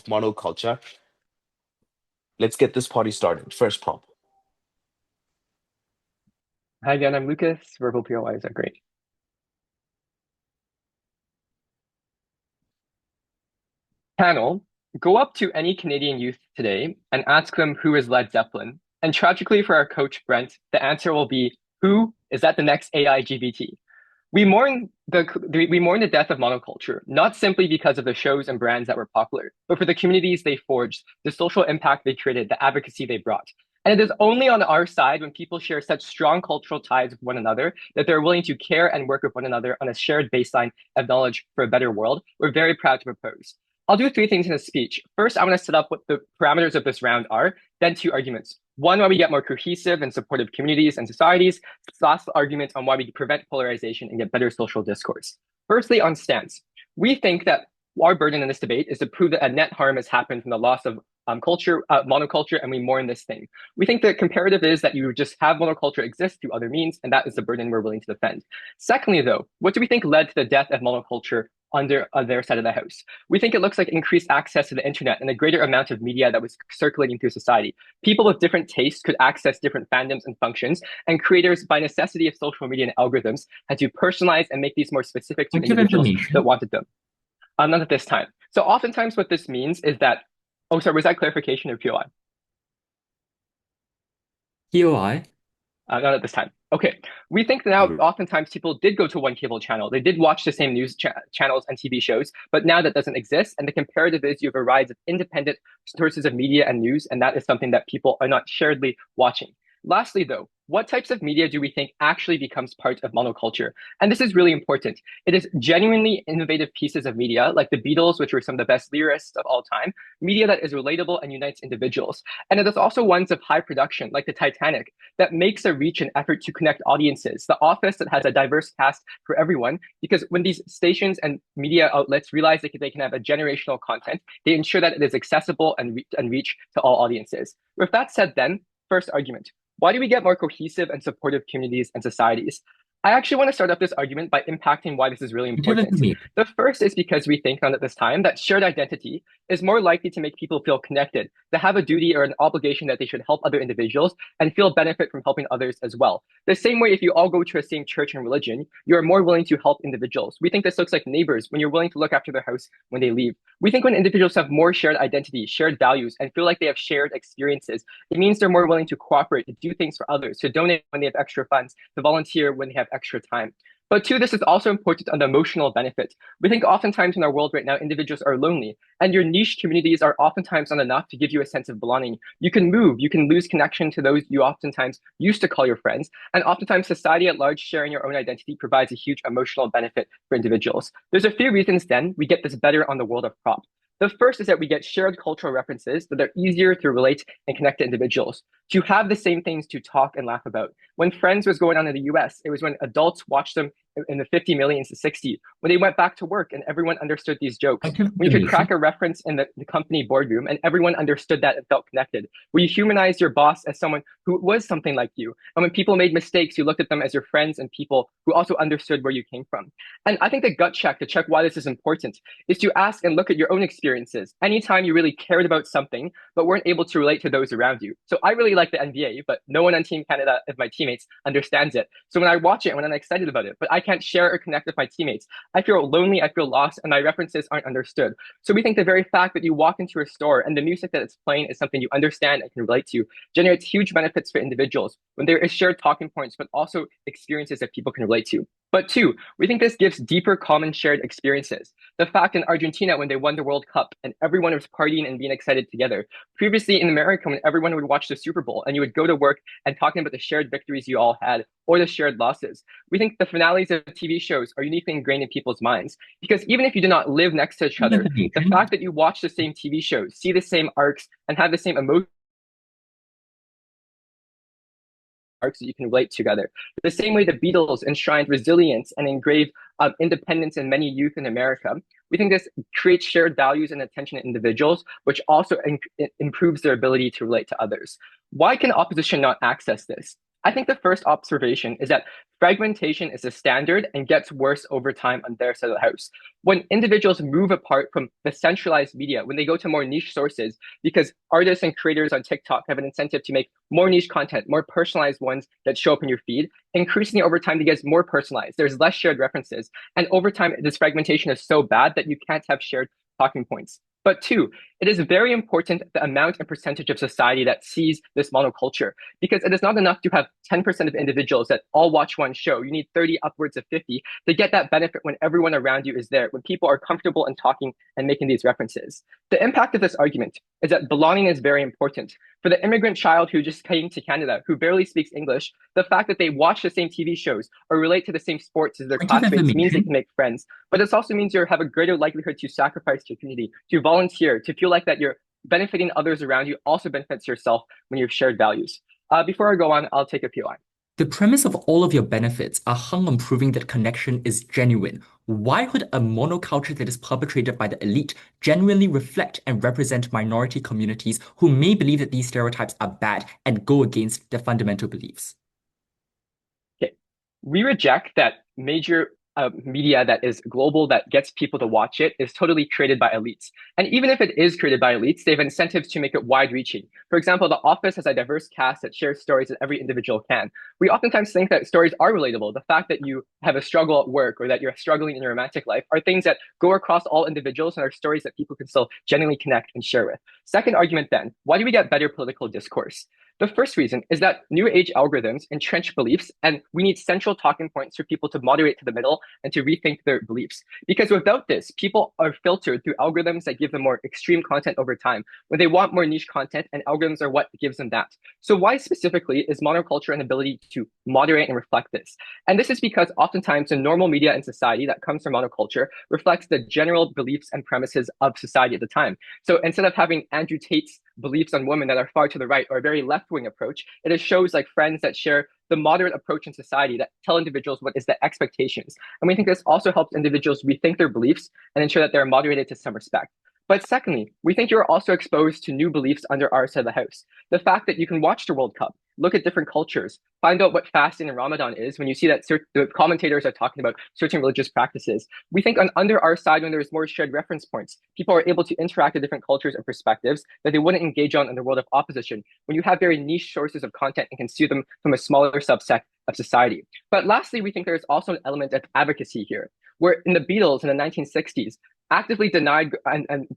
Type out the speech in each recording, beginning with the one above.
monoculture. Let's get this party started. First prompt. Hi again, I'm Lucas. Verbal POIs are great. Panel, go up to any Canadian youth today and ask them who is Led Zeppelin. And tragically for our coach Brent, the answer will be, who is that the next AI-GBT? We mourn the death of monoculture, not simply because of the shows and brands that were popular, but for the communities they forged, the social impact they created, the advocacy they brought. And it is only on our side when people share such strong cultural ties with one another that they're willing to care and work with one another on a shared baseline of knowledge for a better world. We're very proud to propose. I'll do three things in this speech. First, I want to set up what the parameters of this round are, then two arguments. One, why we get more cohesive and supportive communities and societies. Last argument on why we prevent polarization and get better social discourse. Firstly, on stance. We think that our burden in this debate is to prove that a net harm has happened from the loss of monoculture, and we mourn this thing. We think the comparative is that you just have monoculture exist through other means, and that is the burden we're willing to defend. Secondly, though, what do we think led to the death of monoculture on their side of the house? We think it looks like increased access to the internet and a greater amount of media that was circulating through society. People with different tastes could access different fandoms and functions, and creators, by necessity of social media and algorithms, had to personalize and make these more specific to individuals that wanted them. Not at this time. So oftentimes what this means is that, oh, sorry, was that clarification or POI? POI? Not at this time. Okay. We think that now oftentimes people did go to one cable channel. They did watch the same news channels and TV shows, but now that doesn't exist. And the comparative is you have a rise of independent sources of media and news, and that is something that people are not sharedly watching. Lastly, though, what types of media do we think actually becomes part of monoculture? And this is really important. It is genuinely innovative pieces of media, like the Beatles, which were some of the best lyrists of all time, media that is relatable and unites individuals. And it is also ones of high production, like the Titanic, that makes a reach and effort to connect audiences. The Office that has a diverse cast for everyone, because when these stations and media outlets realize they can have a generational content, they ensure that it is accessible and reach to all audiences. With that said then, first argument. Why do we get more cohesive and supportive communities and societies? I actually want to start up this argument by impacting why this is really important. The first is because we think at this time that shared identity is more likely to make people feel connected, to have a duty or an obligation that they should help other individuals and feel benefit from helping others as well. The same way, if you all go to a same church and religion, you are more willing to help individuals. We think this looks like neighbors when you're willing to look after their house when they leave. We think when individuals have more shared identity, shared values, and feel like they have shared experiences, it means they're more willing to cooperate, to do things for others, to donate when they have extra funds, to volunteer when they have extra time. But two, this is also important on the emotional benefit. We think oftentimes in our world right now, individuals are lonely, and your niche communities are oftentimes not enough to give you a sense of belonging. You can move, you can lose connection to those you oftentimes used to call your friends, and oftentimes society at large sharing your own identity provides a huge emotional benefit for individuals. There's a few reasons then we get this better on the world of prop. The first is that we get shared cultural references that are easier to relate and connect to individuals, to have the same things to talk and laugh about. When Friends was going on in the US, it was when adults watched them in the 50 millions to 60, when they went back to work and everyone understood these jokes. When you could crack a reference in the company boardroom and everyone understood that and felt connected. Where you humanized your boss as someone who was something like you. And when people made mistakes, you looked at them as your friends and people who also understood where you came from. And I think the gut check to check why this is important is to ask and look at your own experiences. Anytime you really cared about something, but weren't able to relate to those around you. So I really like the NBA, but no one on Team Canada of my teammates understands it. So when I watch it, when I'm excited about it, but I can't share or connect with my teammates, I feel lonely, I feel lost, and my references aren't understood. So we think the very fact that you walk into a store and the music that it's playing is something you understand and can relate to generates huge benefits for individuals when there is shared talking points, but also experiences that people can relate to. But two, we think this gives deeper common shared experiences. The fact in Argentina when they won the World Cup and everyone was partying and being excited together. Previously in America when everyone would watch the Super Bowl and you would go to work and talking about the shared victories you all had or the shared losses. We think the finales of TV shows are uniquely ingrained in people's minds because even if you do not live next to each other, the fact that you watch the same TV shows, see the same arcs, and have the same emotions arcs that you can relate together. The same way the Beatles enshrined resilience and engraved independence in many youth in America, we think this creates shared values and attention in individuals, which also improves their ability to relate to others. Why can opposition not access this? I think the first observation is that fragmentation is a standard and gets worse over time on their side of the house. When individuals move apart from the centralized media, when they go to more niche sources, because artists and creators on TikTok have an incentive to make more niche content, more personalized ones that show up in your feed, increasingly over time, it gets more personalized. There's less shared references. And over time, this fragmentation is so bad that you can't have shared talking points. But two, it is very important the amount and percentage of society that sees this monoculture, because it is not enough to have 10% of individuals that all watch one show. You need 30 upwards of 50 to get that benefit when everyone around you is there, when people are comfortable in talking and making these references. The impact of this argument is that belonging is very important. For the immigrant child who just came to Canada, who barely speaks English, the fact that they watch the same TV shows or relate to the same sports as their Point of classmates means they information. can make friends. But this also means you have a greater likelihood to sacrifice to your community, to volunteer, to feel like that you're benefiting others around you also benefits yourself when you've shared values. Before I go on, I'll take a few on. The premise of all of your benefits are hung on proving that connection is genuine. Why would a monoculture that is perpetrated by the elite genuinely reflect and represent minority communities who may believe that these stereotypes are bad and go against their fundamental beliefs? Okay. We reject that major media that is global that gets people to watch it is totally created by elites. And even if it is created by elites, they have incentives to make it wide reaching. For example, The Office has a diverse cast that shares stories that every individual can. We oftentimes think that stories are relatable. The fact that you have a struggle at work or that you're struggling in your romantic life are things that go across all individuals and are stories that people can still genuinely connect and share with. Second argument then, why do we get better political discourse? The first reason is that new age algorithms entrench beliefs, and we need central talking points for people to moderate to the middle and to rethink their beliefs. Because without this, people are filtered through algorithms that give them more extreme content over time, when they want more niche content, and algorithms are what gives them that. So why specifically is monoculture an ability to moderate and reflect this? And this is because oftentimes the normal media in society that comes from monoculture reflects the general beliefs and premises of society at the time. So instead of having Andrew Tate's beliefs on women that are far to the right or a very left-wing approach, it is shows like Friends that share the moderate approach in society that tell individuals what is the expectations. And we think this also helps individuals rethink their beliefs and ensure that they're moderated to some respect. But secondly, we think you're also exposed to new beliefs under our side of the house. The fact that you can watch the World Cup, look at different cultures, find out what fasting and Ramadan is when you see that the commentators are talking about certain religious practices. We think under our side, when there's more shared reference points, people are able to interact with different cultures and perspectives that they wouldn't engage on in the world of opposition when you have very niche sources of content and can see them from a smaller subset of society. But lastly, we think there's also an element of advocacy here, where in the Beatles in the 1960s, actively denied and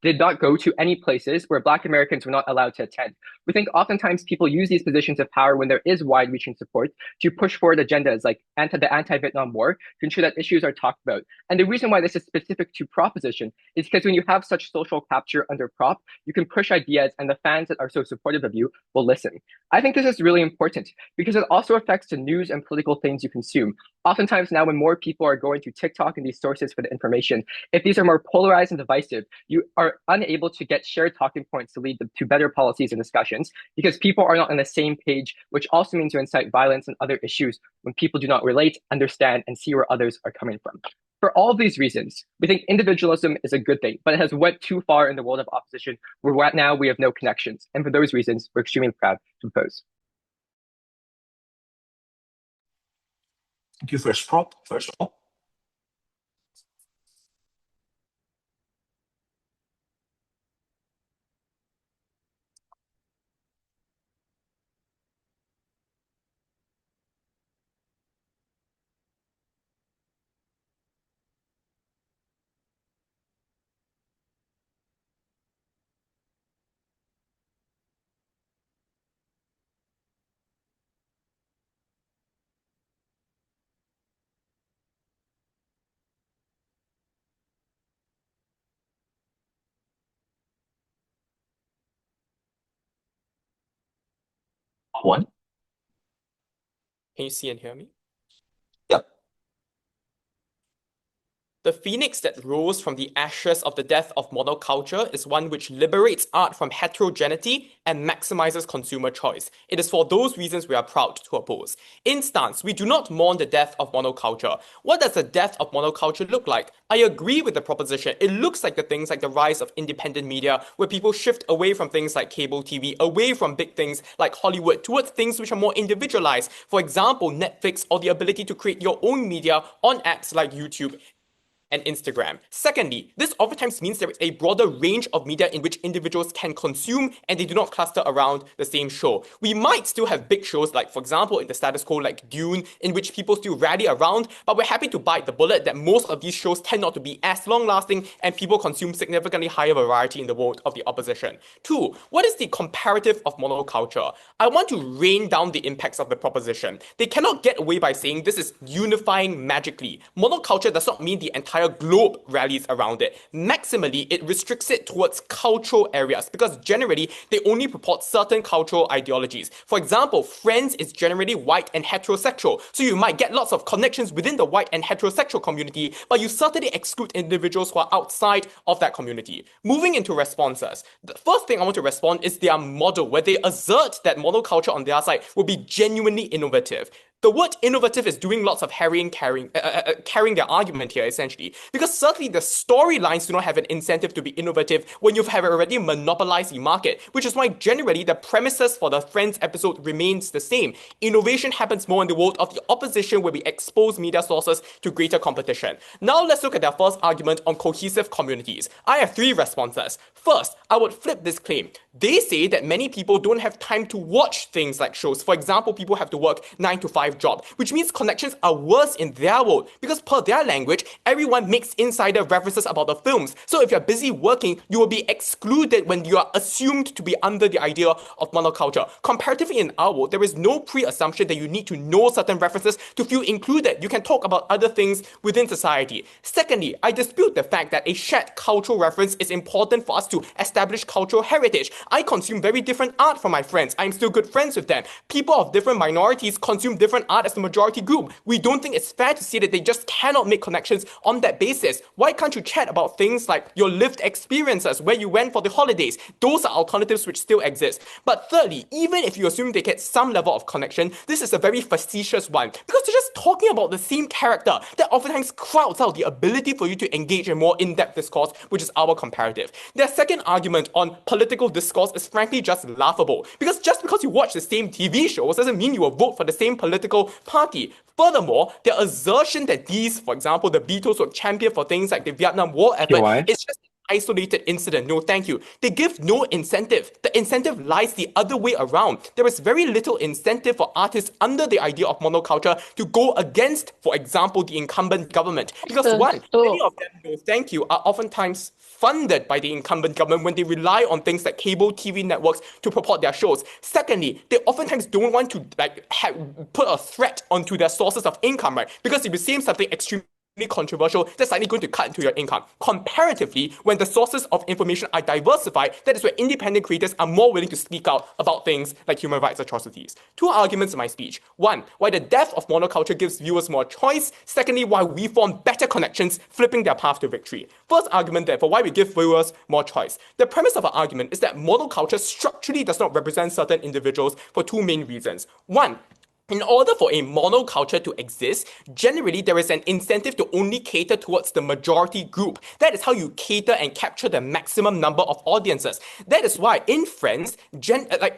did not go to any places where Black Americans were not allowed to attend. We think oftentimes people use these positions of power when there is wide-reaching support to push forward agendas like the anti-Vietnam War to ensure that issues are talked about. And the reason why this is specific to proposition is because when you have such social capture under prop, you can push ideas and the fans that are so supportive of you will listen. I think this is really important because it also affects the news and political things you consume. Oftentimes now when more people are going to TikTok and these sources for the information, if these are more polarized and divisive, you are unable to get shared talking points to lead to better policies and discussions because people are not on the same page, which also means you incite violence and other issues when people do not relate, understand, and see where others are coming from. For all of these reasons, we think individualism is a good thing, but it has went too far in the world of opposition where right now we have no connections. And for those reasons, we're extremely proud to oppose. Thank you. First prop. First prop. One. Can you see and hear me? Yep. The phoenix that rose from the ashes of the death of monoculture is one which liberates art from heterogeneity and maximizes consumer choice. It is for those reasons we are proud to oppose. In stance, we do not mourn the death of monoculture. What does the death of monoculture look like? I agree with the proposition. It looks like the things like the rise of independent media, where people shift away from things like cable TV, away from big things like Hollywood, towards things which are more individualized. For example, Netflix, or the ability to create your own media on apps like YouTube and Instagram. Secondly, this oftentimes means there is a broader range of media in which individuals can consume and they do not cluster around the same show. We might still have big shows like, for example, in the status quo like Dune, in which people still rally around, but we're happy to bite the bullet that most of these shows tend not to be as long-lasting and people consume significantly higher variety in the world of the opposition. Two, what is the comparative of monoculture? I want to rain down the impacts of the proposition. They cannot get away by saying this is unifying magically. Monoculture does not mean the entire globe rallies around it. Maximally, it restricts it towards cultural areas because generally they only purport certain cultural ideologies. For example, Friends is generally white and heterosexual, so you might get lots of connections within the white and heterosexual community, but you certainly exclude individuals who are outside of that community. Moving into responses, the first thing I want to respond is their model, where they assert that monoculture on their side will be genuinely innovative. The word innovative is doing lots of carrying their argument here, essentially. Because certainly the storylines do not have an incentive to be innovative when you have already monopolized the market, which is why generally the premises for the Friends episode remains the same. Innovation happens more in the world of the opposition, where we expose media sources to greater competition. Now let's look at their first argument on cohesive communities. I have three responses. First, I would flip this claim. They say that many people don't have time to watch things like shows. For example, people have to work 9 to 5 job, which means connections are worse in their world because per their language, everyone makes insider references about the films. So if you're busy working, you will be excluded when you are assumed to be under the idea of monoculture. Comparatively in our world, there is no pre-assumption that you need to know certain references to feel included. You can talk about other things within society. Secondly, I dispute the fact that a shared cultural reference is important for us to establish cultural heritage. I consume very different art from my friends. I'm still good friends with them. People of different minorities consume different art as the majority group. We don't think it's fair to say that they just cannot make connections on that basis. Why can't you chat about things like your lived experiences, where you went for the holidays? Those are alternatives which still exist. But thirdly, even if you assume they get some level of connection, this is a very facetious one because they're just talking about the same character that oftentimes crowds out the ability for you to engage in more in-depth discourse, which is our comparative. Their second argument on political discourse is frankly just laughable because just because you watch the same TV shows doesn't mean you will vote for the same political party. Furthermore, their assertion that these, for example, the Beatles were champion for things like the Vietnam War effort is just isolated incident. No, thank you. They give no incentive. The incentive lies the other way around. There is very little incentive for artists under the idea of monoculture to go against, for example, the incumbent government. Because many of them, no, thank you, are oftentimes funded by the incumbent government when they rely on things like cable TV networks to purport their shows. Secondly, they oftentimes don't want to put a threat onto their sources of income, right? Because if you say something extremely controversial, that's likely going to cut into your income. Comparatively, when the sources of information are diversified, that is where independent creators are more willing to speak out about things like human rights atrocities. Two arguments in my speech. One, why the death of monoculture gives viewers more choice. Secondly, why we form better connections, flipping their path to victory. First argument, therefore, why we give viewers more choice. The premise of our argument is that monoculture structurally does not represent certain individuals for two main reasons. One, in order for a monoculture to exist, generally there is an incentive to only cater towards the majority group. That is how you cater and capture the maximum number of audiences. That is why in Friends,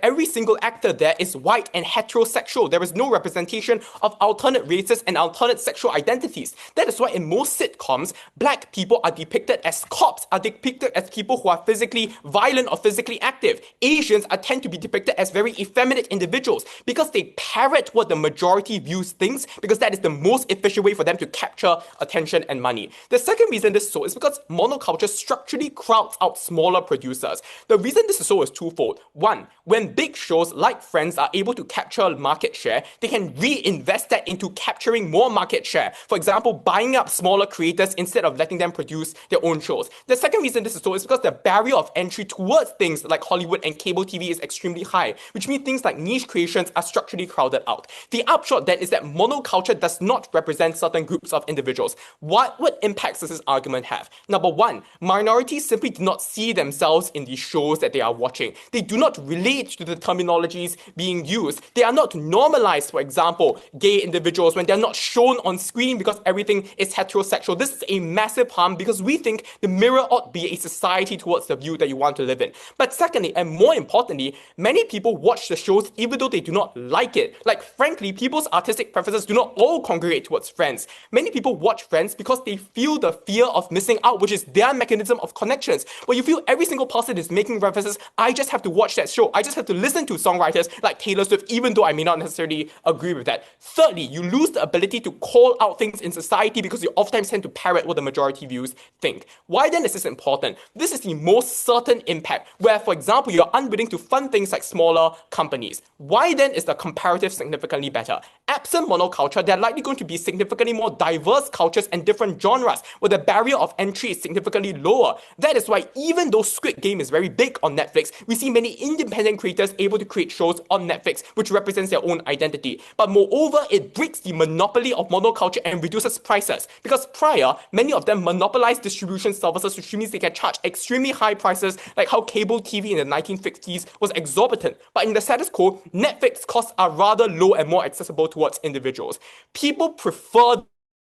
every single actor there is white and heterosexual. There is no representation of alternate races and alternate sexual identities. That is why in most sitcoms, black people are depicted as cops, are depicted as people who are physically violent or physically active. Asians tend to be depicted as very effeminate individuals because they parrot what the majority views things, because that is the most efficient way for them to capture attention and money. The second reason this is so is because monoculture structurally crowds out smaller producers. The reason this is so is twofold. One, when big shows like Friends are able to capture market share, they can reinvest that into capturing more market share. For example, buying up smaller creators instead of letting them produce their own shows. The second reason this is so is because the barrier of entry towards things like Hollywood and cable TV is extremely high, which means things like niche creations are structurally crowded out. about. The upshot then is that monoculture does not represent certain groups of individuals. What impacts does this argument have? Number one, minorities simply do not see themselves in the shows that they are watching. They do not relate to the terminologies being used. They are not normalized, for example, gay individuals when they're not shown on screen because everything is heterosexual. This is a massive harm because we think the mirror ought to be a society towards the view that you want to live in. But secondly, and more importantly, many people watch the shows even though they do not like it. Like, frankly, people's artistic preferences do not all congregate towards Friends. Many people watch Friends because they feel the fear of missing out, which is their mechanism of connections. But you feel every single person is making references, I just have to watch that show. I just have to listen to songwriters like Taylor Swift, even though I may not necessarily agree with that. Thirdly, you lose the ability to call out things in society because you oftentimes tend to parrot what the majority views think. Why then is this important? This is the most certain impact where, for example, you're unwilling to fund things like smaller companies. Why then is the comparative significantly better? Absent monoculture, there are likely going to be significantly more diverse cultures and different genres where the barrier of entry is significantly lower. That is why even though Squid Game is very big on Netflix, we see many independent creators able to create shows on Netflix, which represents their own identity. But moreover, it breaks the monopoly of monoculture and reduces prices. Because prior, many of them monopolized distribution services, which means they can charge extremely high prices, like how cable TV in the 1950s was exorbitant. But in the status quo, Netflix costs are rather low and more accessible towards individuals. People prefer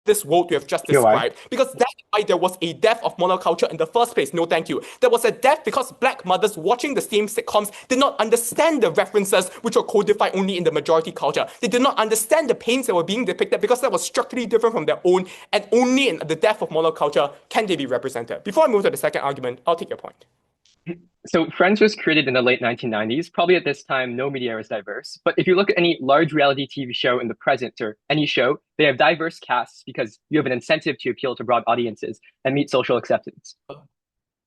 this world we have just described because that's why there was a death of monoculture in the first place. No, thank you. There was a death because black mothers watching the same sitcoms did not understand the references which were codified only in the majority culture. They did not understand the pains that were being depicted because that was structurally different from their own, and only in the death of monoculture can they be represented. Before I move to the second argument, I'll take your point. So Friends was created in the late 1990s. Probably at this time, no media was diverse. But if you look at any large reality TV show in the present or any show, they have diverse casts because you have an incentive to appeal to broad audiences and meet social acceptance.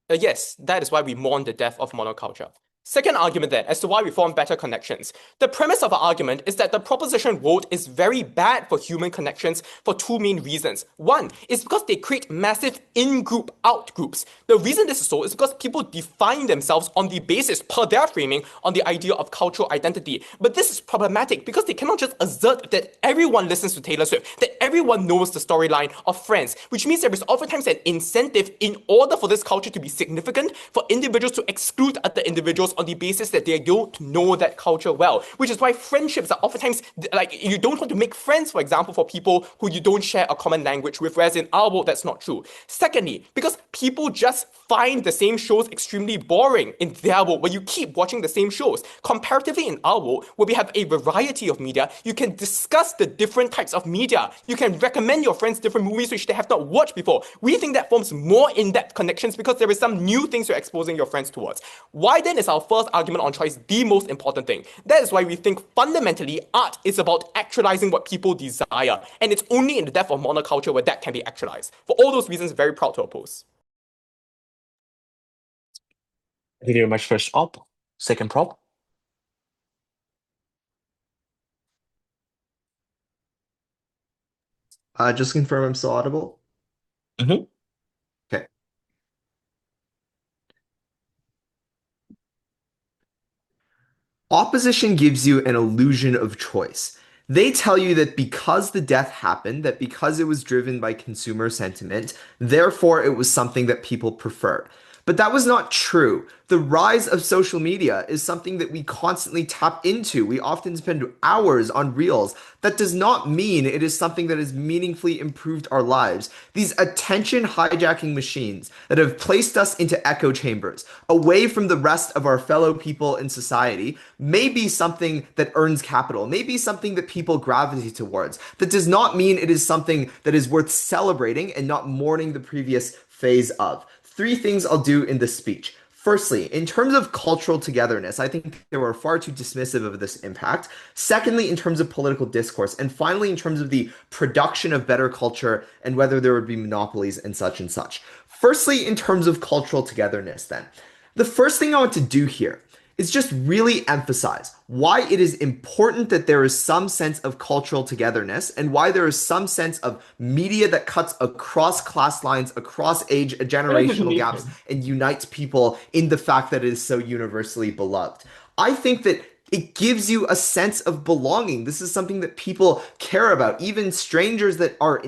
Yes, that is why we mourn the death of monoculture. Second argument then, as to why we form better connections. The premise of our argument is that the proposition world is very bad for human connections for two main reasons. One is because they create massive in-group out-groups. The reason this is so is because people define themselves on the basis, per their framing, on the idea of cultural identity. But this is problematic because they cannot just assert that everyone listens to Taylor Swift, that everyone knows the storyline of Friends, which means there is oftentimes an incentive in order for this culture to be significant for individuals to exclude other individuals on the basis that they don't know that culture well, which is why friendships are oftentimes, like, you don't want to make friends, for example, for people who you don't share a common language with, whereas in our world, that's not true. Secondly, because people just find the same shows extremely boring in their world, where you keep watching the same shows. Comparatively in our world, where we have a variety of media, you can discuss the different types of media. You can recommend your friends different movies which they have not watched before. We think that forms more in-depth connections because there is some new things you're exposing your friends towards. Why then is our first argument on choice the most important thing? That is why we think fundamentally art is about actualizing what people desire, and it's only in the death of monoculture where that can be actualized. For all those reasons, very proud to oppose. Thank you very much, first op. Second prop. Just confirm I'm still audible. Mhm. Okay. Opposition gives you an illusion of choice. They tell you that because the death happened, that because it was driven by consumer sentiment, therefore it was something that people preferred. But that was not true. The rise of social media is something that we constantly tap into. We often spend hours on reels. That does not mean it is something that has meaningfully improved our lives. These attention hijacking machines that have placed us into echo chambers, away from the rest of our fellow people in society, may be something that earns capital, may be something that people gravitate towards. That does not mean it is something that is worth celebrating and not mourning the previous phase of. Three things I'll do in this speech. Firstly, in terms of cultural togetherness, I think they were far too dismissive of this impact. Secondly, in terms of political discourse. And finally, in terms of the production of better culture and whether there would be monopolies and such and such. Firstly, in terms of cultural togetherness, then. The first thing I want to do here is just really emphasize why it is important that there is some sense of cultural togetherness and why there is some sense of media that cuts across class lines, across age, generational gaps, and unites people in the fact that it is so universally beloved. I think that It gives you a sense of belonging. This is something that people care about. Even strangers that are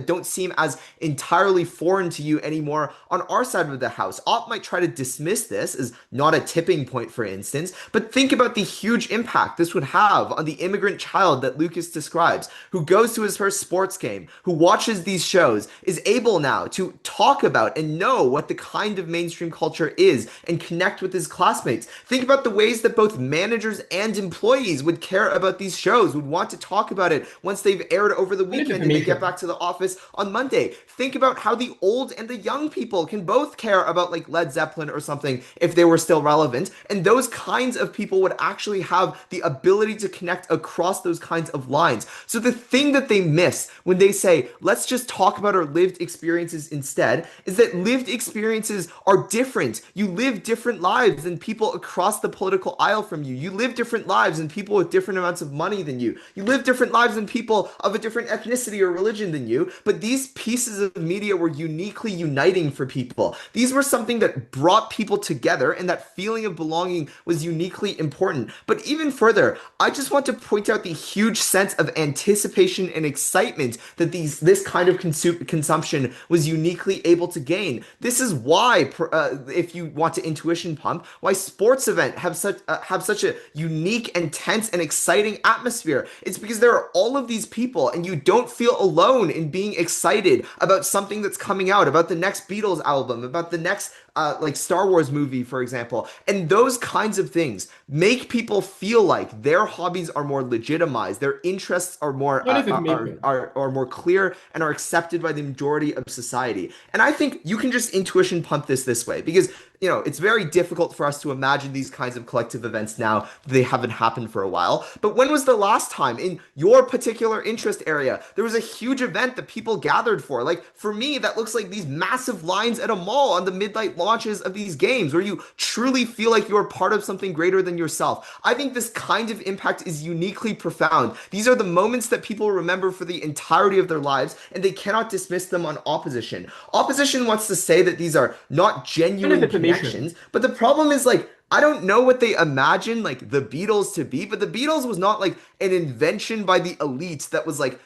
don't seem as entirely foreign to you anymore on our side of the house. Op might try to dismiss this as not a tipping point, for instance, but think about the huge impact this would have on the immigrant child that Lucas describes, who goes to his first sports game, who watches these shows, is able now to talk about and know what the kind of mainstream culture is and connect with his classmates. Think about the ways that both managers and employees would care about these shows, would want to talk about it once they've aired over the weekend and they get back to the office on Monday. Think about how the old and the young people can both care about like Led Zeppelin or something if they were still relevant. And those kinds of people would actually have the ability to connect across those kinds of lines. So the thing that they miss when they say, let's just talk about our lived experiences instead, is that lived experiences are different. You live different lives than people across the political aisle from you. You live different lives than people with different amounts of money than you. You live different lives than people of a different ethnicity or religion than you. But these pieces of media were uniquely uniting for people. These were something that brought people together, and that feeling of belonging was uniquely important. But even further, I just want to point out the huge sense of anticipation and excitement that this kind of consumption was uniquely able to gain. This is why, if you want to intuition pump, why sports events have such a unique and tense and exciting atmosphere. It's because there are all of these people, and you don't feel alone in being excited about something that's coming out, about the next Beatles album, about the next like Star Wars movie, for example. And those kinds of things make people feel like their hobbies are more legitimized, their interests are more are more clear and are accepted by the majority of society. And I think you can just intuition pump this way, because it's very difficult for us to imagine these kinds of collective events now. They haven't happened for a while. But when was the last time in your particular interest area there was a huge event that people gathered for? Like for me, that looks like these massive lines at a mall on the midnight launches of these games, where you truly feel like you're part of something greater than yourself. I think this kind of impact is uniquely profound. These are the moments that people remember for the entirety of their lives, and they cannot dismiss them on opposition. Opposition wants to say that these are not genuine connections, but the problem is, like, I don't know what they imagine like the Beatles to be, but the Beatles was not like an invention by the elites that was like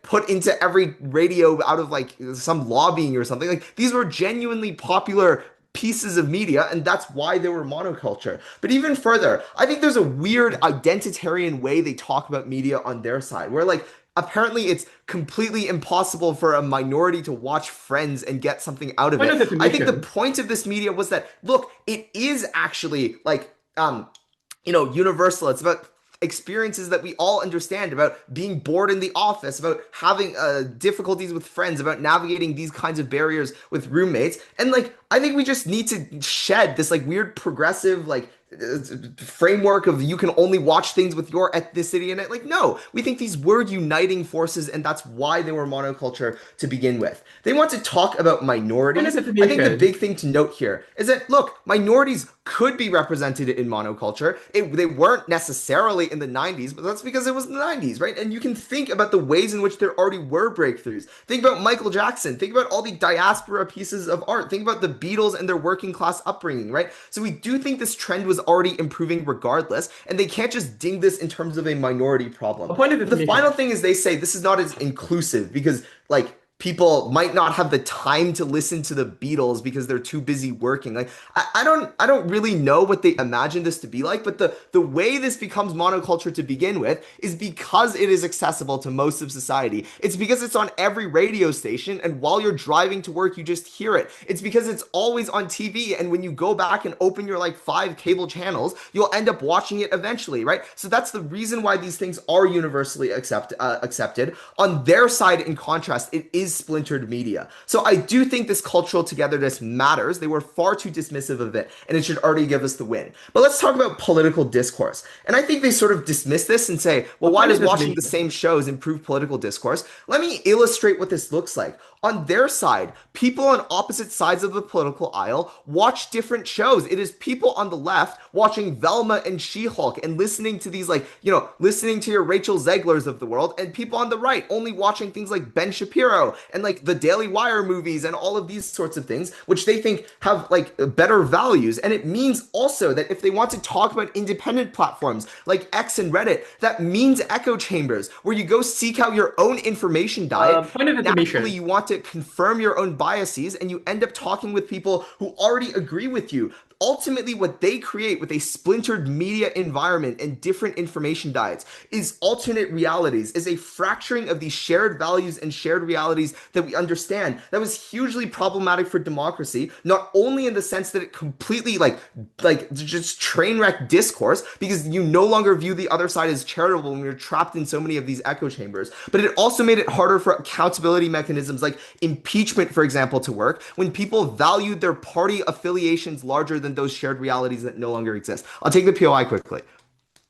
put into every radio out of like some lobbying or something. Like these were genuinely popular pieces of media, and that's why they were monoculture. But even further, I think there's a weird identitarian way they talk about media on their side, where like apparently it's completely impossible for a minority to watch Friends and get something out of it. I think the point of this media was that, look, it is actually like universal. It's about experiences that we all understand, about being bored in the office, about having difficulties with friends, about navigating these kinds of barriers with roommates. And like I think we just need to shed this like weird progressive like framework of you can only watch things with your ethnicity in it. Like, no, we think these were uniting forces, and that's why they were monoculture to begin with. They want to talk about minorities. I think the big thing to note here is that, look, minorities could be represented in monoculture. They weren't necessarily in the 90s, but that's because it was the 90s, right? And you can think about the ways in which there already were breakthroughs. Think about Michael Jackson. Think about all the diaspora pieces of art. Think about the Beatles and their working class upbringing, right? So we do think this trend was already improving regardless, and they can't just ding this in terms of a minority problem. The final thing is they say this is not as inclusive because, like, people might not have the time to listen to the Beatles because they're too busy working. Like, I don't really know what they imagine this to be like, but the way this becomes monoculture to begin with is because it is accessible to most of society. It's because it's on every radio station, and while you're driving to work, you just hear it. It's because it's always on TV, and when you go back and open your like 5 cable channels, you'll end up watching it eventually, right? So that's the reason why these things are universally accepted. On their side, in contrast, it is splintered media. So I do think this cultural togetherness matters. They were far too dismissive of it, and it should already give us the win. But let's talk about political discourse. And I think they sort of dismiss this and say, well, why does watching the same shows improve political discourse? Let me illustrate what this looks like. On their side, people on opposite sides of the political aisle watch different shows. It is people on the left watching Velma and She-Hulk and listening to these, like, listening to your Rachel Zeglers of the world, and people on the right only watching things like Ben Shapiro and like the Daily Wire movies and all of these sorts of things, which they think have like better values. And it means also that if they want to talk about independent platforms like X and Reddit, that means echo chambers where you go seek out your own information diet. Point of information. Naturally, you want to confirm your own biases and you end up talking with people who already agree with you. Ultimately, what they create with a splintered media environment and different information diets is alternate realities, is a fracturing of these shared values and shared realities that we understand. That was hugely problematic for democracy, not only in the sense that it completely like just train wreck discourse because you no longer view the other side as charitable when you're trapped in so many of these echo chambers, but it also made it harder for accountability mechanisms like impeachment, for example, to work when people valued their party affiliations larger than those shared realities that no longer exist. I'll take the POI quickly.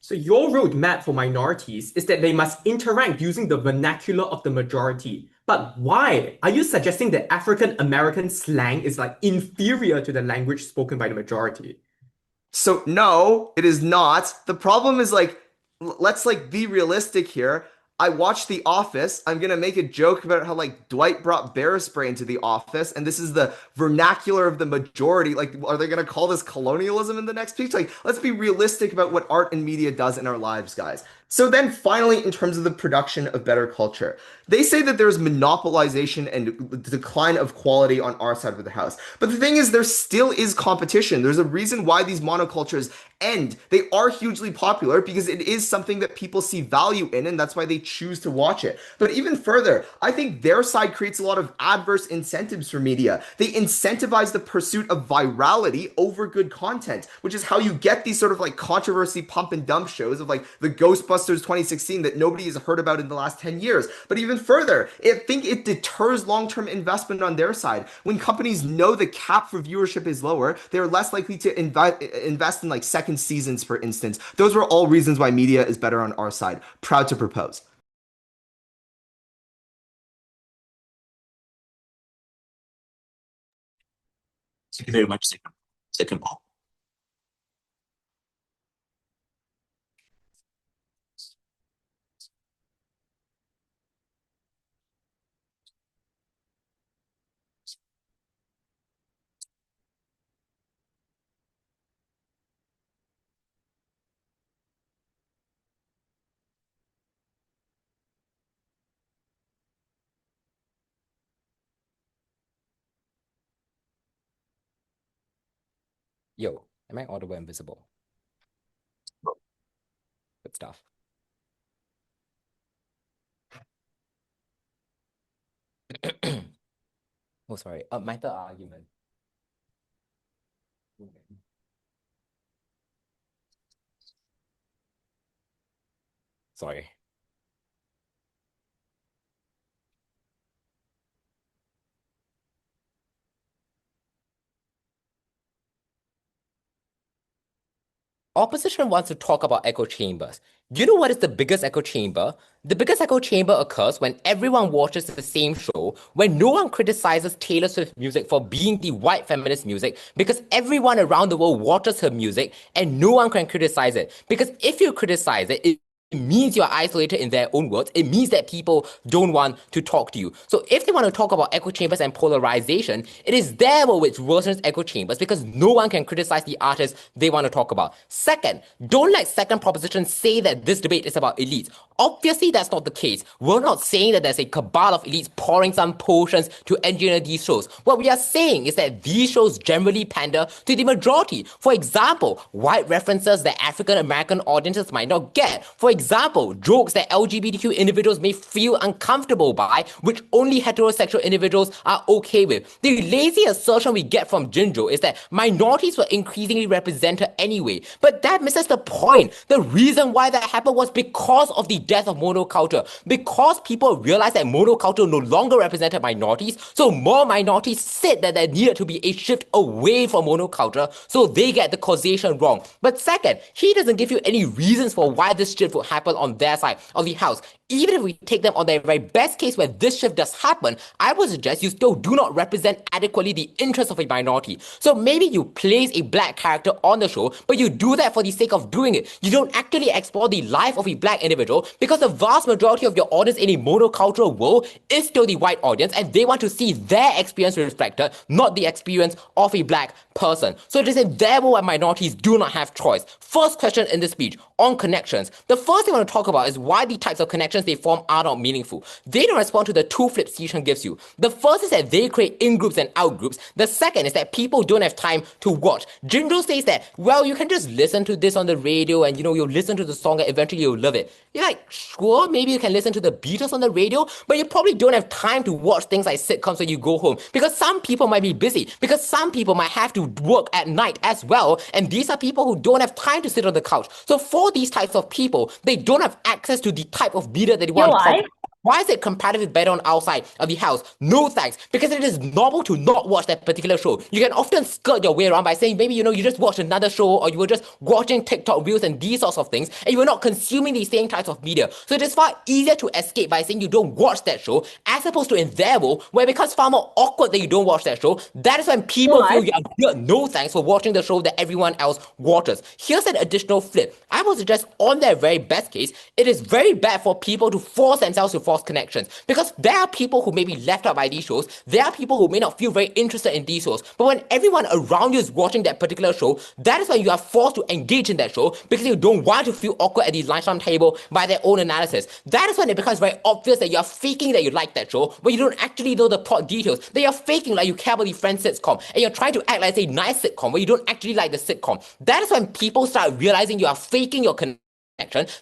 So your roadmap for minorities is that they must interact using the vernacular of the majority. But why? Are you suggesting that African American slang is like inferior to the language spoken by the majority? So no, it is not. The problem is like, let's like be realistic here. I watched The Office. I'm gonna make a joke about how like Dwight brought bear spray into the office, and this is the vernacular of the majority. Like, are they gonna call this colonialism in the next piece? Like, let's be realistic about what art and media does in our lives, guys. So then finally, in terms of the production of better culture, they say that there's monopolization and decline of quality on our side of the house. But the thing is, there still is competition. There's a reason why these monocultures end. They are hugely popular because it is something that people see value in, and that's why they choose to watch it. But even further, I think their side creates a lot of adverse incentives for media. They incentivize the pursuit of virality over good content, which is how you get these sort of like controversy pump and dump shows of like the Ghostbusters 2016 that nobody has heard about in the last 10 years. But even further, I think it deters long-term investment on their side. When companies know the cap for viewership is lower, they're less likely to invest in like second seasons, for instance. Those were all reasons why media is better on our side. Proud to propose. Thank you very much, second Paul. Yo, am I audible and visible? Good stuff. Oh, sorry. My third argument. Sorry. Opposition wants to talk about echo chambers. Do you know what is the biggest echo chamber? The biggest echo chamber occurs when everyone watches the same show, when no one criticizes Taylor Swift's music for being the white feminist music, because everyone around the world watches her music and no one can criticize it. Because if you criticize it, it means you're isolated in their own words. It means that people don't want to talk to you. So if they want to talk about echo chambers and polarization, it is there where it worsens echo chambers because no one can criticize the artists they want to talk about. Second, don't let second proposition say that this debate is about elites. Obviously, that's not the case. We're not saying that there's a cabal of elites pouring some potions to engineer these shows. What we are saying is that these shows generally pander to the majority. For example, white references that African American audiences might not get. For example, jokes that LGBTQ individuals may feel uncomfortable by, which only heterosexual individuals are okay with. The lazy assertion we get from Jinjo is that minorities were increasingly represented anyway. But that misses the point. The reason why that happened was because of the death of monoculture. Because people realized that monoculture no longer represented minorities, so more minorities said that there needed to be a shift away from monoculture, so they get the causation wrong. But second, he doesn't give you any reasons for why this shift would happen on their side of the house. Even if we take them on their very best case where this shift does happen, I would suggest you still do not represent adequately the interests of a minority. So maybe you place a black character on the show, but you do that for the sake of doing it. You don't actually explore the life of a black individual because the vast majority of your audience in a monocultural world is still the white audience, and they want to see their experience reflected, not the experience of a black person. So it is in their world where minorities do not have choice. First question in this speech on connections. The first thing I want to talk about is why the types of connections they form are not meaningful. They don't respond to the two flips Sishan gives you. The first is that they create in-groups and out-groups. The second is that people don't have time to watch. Jinro says that, well, you can just listen to this on the radio and, you'll listen to the song and eventually you'll love it. You're like, sure, maybe you can listen to the Beatles on the radio, but you probably don't have time to watch things like sitcoms when you go home because some people might be busy, because some people might have to work at night as well, and these are people who don't have time to sit on the couch. So for these types of people, they don't have access to the type of media that they want to talk about. Why is it comparatively better on outside of the house? No thanks, because it is normal to not watch that particular show. You can often skirt your way around by saying maybe, you just watched another show, or you were just watching TikTok reels and these sorts of things, and you were not consuming the same types of media. So it is far easier to escape by saying you don't watch that show, as opposed to in their world, where it becomes far more awkward that you don't watch that show. That is when people feel you are no thanks for watching the show that everyone else watches. Here's an additional flip. I would suggest on their very best case, it is very bad for people to force themselves to force connections, because there are people who may be left out by these shows. There are people who may not feel very interested in these shows, but when everyone around you is watching that particular show, that is when you are forced to engage in that show because you don't want to feel awkward at the lunchtime table by their own analysis. That is when it becomes very obvious that you are faking that you like that show, but you don't actually know the plot details. That you're faking like you care about the Friends sitcom, and you're trying to act like it's a nice sitcom where you don't actually like the sitcom. That is when people start realizing you are faking your connection.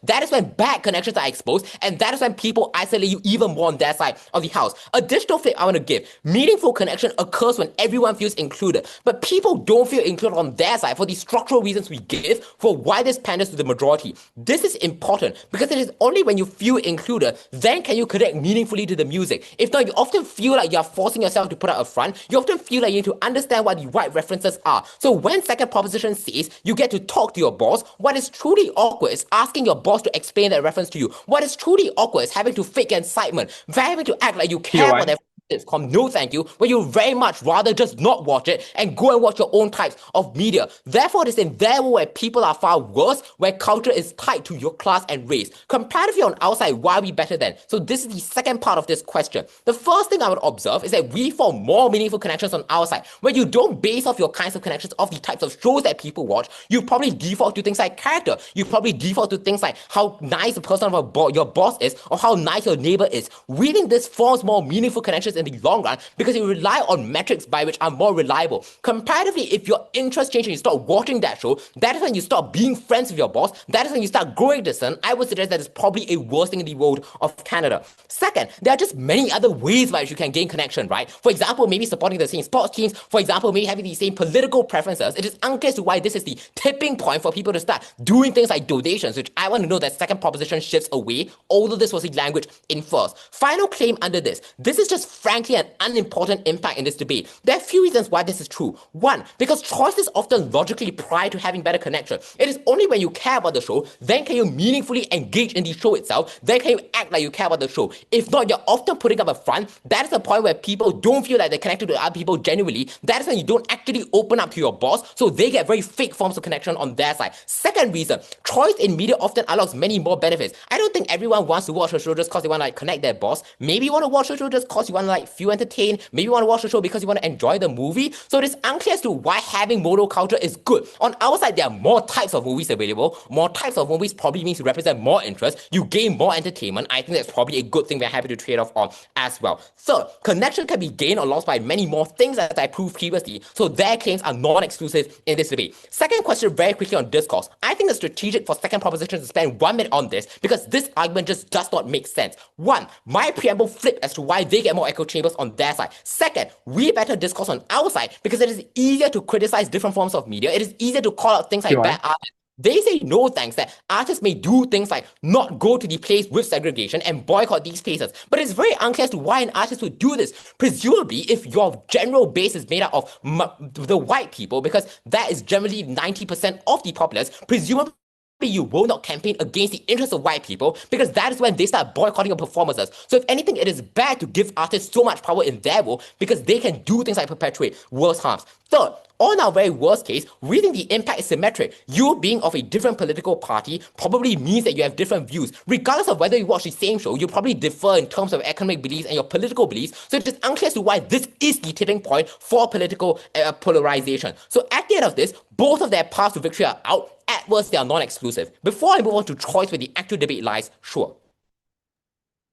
That is when bad connections are exposed, and that is when people isolate you even more on their side of the house. Additional flip I want to give: meaningful connection occurs when everyone feels included, but people don't feel included on their side for the structural reasons we give for why this panders to the majority. This is important because it is only when you feel included then can you connect meaningfully to the music. If not, you often feel like you're forcing yourself to put out a front. You often feel like you need to understand what the right references are. So when second proposition says you get to talk to your boss, what is truly awkward is asking your boss to explain that reference to you. What is truly awkward is having to fake excitement, having to act like you care about that sitcom, no thank you, but you very much rather just not watch it and go and watch your own types of media. Therefore, it is in there where people are far worse, where culture is tied to your class and race. Comparatively on outside, why are we better then? So this is the second part of this question. The first thing I would observe is that we form more meaningful connections on our side, where you don't base off your kinds of connections off the types of shows that people watch. You probably default to things like character. You probably default to things like how nice the person of your boss is, or how nice your neighbor is. Reading this forms more meaningful connections in the long run because you rely on metrics by which are more reliable. Comparatively, if your interest changes and you start watching that show, that is when you start being friends with your boss. That is when you start growing distant. I would suggest that is probably a worse thing in the world of Canada. Second, there are just many other ways by which you can gain connection, right? For example, maybe supporting the same sports teams. For example, maybe having the same political preferences. It is unclear as to why this is the tipping point for people to start doing things like donations, which I want to know that second proposition shifts away, although this was the language in first. Final claim under this. This is just frankly an unimportant impact in this debate. There are a few reasons why this is true. One, because choice is often logically prior to having better connection. It is only when you care about the show, then can you meaningfully engage in the show itself, then can you act like you care about the show. If not, you're often putting up a front. That is the point where people don't feel like they're connected to other people genuinely. That is when you don't actually open up to your boss, so they get very fake forms of connection on their side. Second reason, choice in media often unlocks many more benefits. I don't think everyone wants to watch a show just because they want to connect their boss. Maybe you want to watch a show just because you want to feel entertained. Maybe you want to watch the show because you want to enjoy the movie. So it is unclear as to why having monoculture is good. On our side, there are more types of movies available. More types of movies probably means you represent more interest. You gain more entertainment. I think that's probably a good thing we're happy to trade off on as well. Third, connection can be gained or lost by many more things, as I proved previously. So their claims are non-exclusive in this debate. Second question, very quickly on discourse. I think it's strategic for second proposition to spend 1 minute on this because this argument just does not make sense. One, my preamble flipped as to why they get more echo chambers on their side. Second, we better discourse on our side because it is easier to criticize different forms of media. It is easier to call out things like bad artists. They say no thanks, that artists may do things like not go to the place with segregation and boycott these places. But it's very unclear as to why an artist would do this. Presumably, if your general base is made up of the white people, because that is generally 90% of the populace, presumably you will not campaign against the interests of white people, because that is when they start boycotting your performances. So if anything, it is bad to give artists so much power in their role, because they can do things like perpetuate worse harms. Third, on our very worst case, we think the impact is symmetric. You being of a different political party probably means that you have different views. Regardless of whether you watch the same show, you probably differ in terms of economic beliefs and your political beliefs. So it is unclear as to why this is the tipping point for political polarization. So at the end of this, both of their paths to victory are out. At worst, they are non-exclusive. Before I move on to choice where the actual debate lies, sure.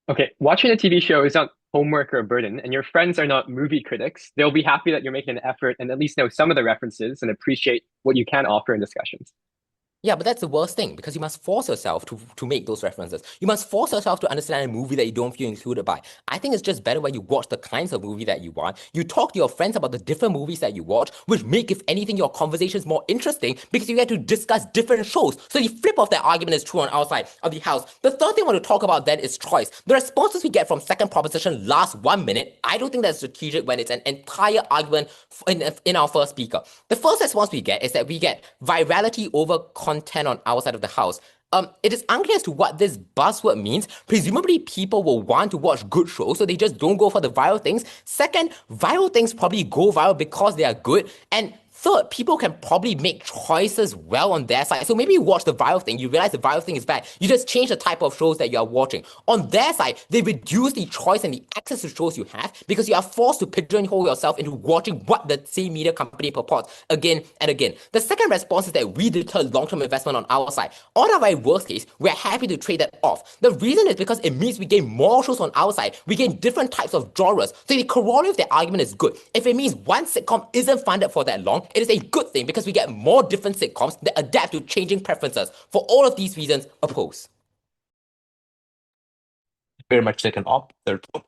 Okay, watching a TV show is not homework or a burden, and your friends are not movie critics. They'll be happy that you're making an effort and at least know some of the references and appreciate what you can offer in discussions. Yeah, but that's the worst thing, because you must force yourself to make those references. You must force yourself to understand a movie that you don't feel included by. I think it's just better when you watch the kinds of movie that you want. You talk to your friends about the different movies that you watch, which make, if anything, your conversations more interesting, because you get to discuss different shows. So the flip of that argument is true on our side of the house. The third thing I want to talk about then is choice. The responses we get from second proposition last 1 minute. I don't think that's strategic when it's an entire argument in our first speaker. The first response we get is that we get virality over content on our side of the house. It is unclear as to what this buzzword means. Presumably, people will want to watch good shows, so they just don't go for the viral things. Second, viral things probably go viral because they are good. And third, people can probably make choices well on their side. So maybe you watch the viral thing, you realize the viral thing is bad. You just change the type of shows that you are watching. On their side, they reduce the choice and the access to shows you have, because you are forced to pigeonhole yourself into watching what the same media company purports again and again. The second response is that we deter long-term investment on our side. On our very worst case, we're happy to trade that off. The reason is because it means we gain more shows on our side. We gain different types of genres. So the corollary of the argument is good. If it means one sitcom isn't funded for that long, it is a good thing, because we get more different sitcoms that adapt to changing preferences. For all of these reasons, oppose. Very much like an op. Third one.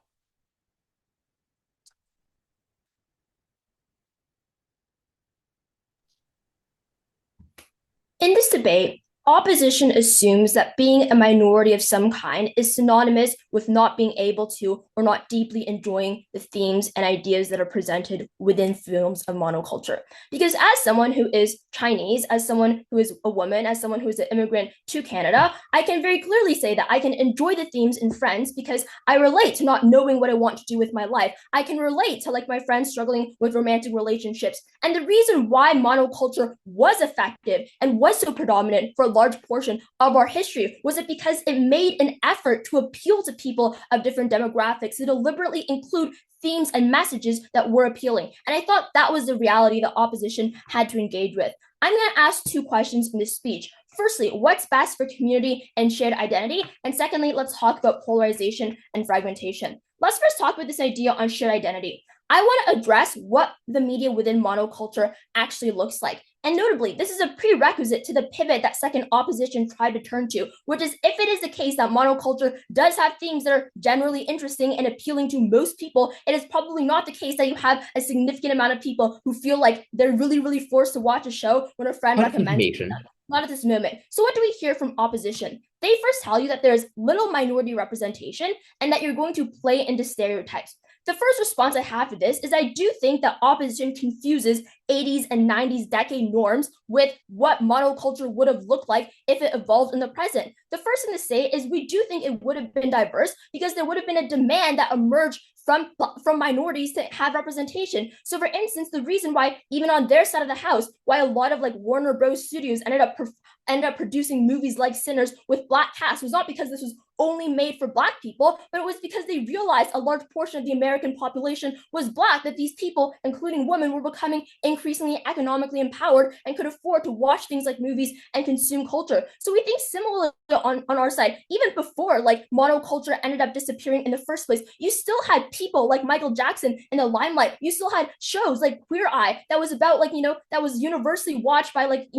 In this debate, opposition assumes that being a minority of some kind is synonymous with not being able to or not deeply enjoying the themes and ideas that are presented within films of monoculture. Because as someone who is Chinese, as someone who is a woman, as someone who is an immigrant to Canada, I can very clearly say that I can enjoy the themes in Friends because I relate to not knowing what I want to do with my life. I can relate to like my friends struggling with romantic relationships. And the reason why monoculture was effective and was so predominant for a large portion of our history was it because it made an effort to appeal to people of different demographics, to deliberately include themes and messages that were appealing. And I thought that was the reality that opposition had to engage with. I'm going to ask two questions in this speech. Firstly, what's best for community and shared identity? And secondly, let's talk about polarization and fragmentation. Let's first talk about this idea on shared identity. I want to address what the media within monoculture actually looks like. And notably, this is a prerequisite to the pivot that second opposition tried to turn to, which is if it is the case that monoculture does have themes that are generally interesting and appealing to most people, it is probably not the case that you have a significant amount of people who feel like they're really forced to watch a show when a friend recommends it to them. Not at this moment. So what do we hear from opposition? They first tell you that there's little minority representation and that you're going to play into stereotypes. The first response I have to this is I do think that opposition confuses 80s and 90s decade norms with what monoculture would have looked like if it evolved in the present. The first thing to say is we do think it would have been diverse because there would have been a demand that emerged from minorities to have representation. So for instance, the reason why even on their side of the house, why a lot of like Warner Bros. Studios ended up producing movies like Sinners with Black cast was not because this was only made for Black people, but it was because they realized a large portion of the American population was Black, that these people, including women, were becoming increasingly economically empowered and could afford to watch things like movies and consume culture. So we think similarly on our side, even before like monoculture ended up disappearing in the first place, you still had people like Michael Jackson in the limelight. You still had shows like Queer Eye that was about like, that was universally watched by like,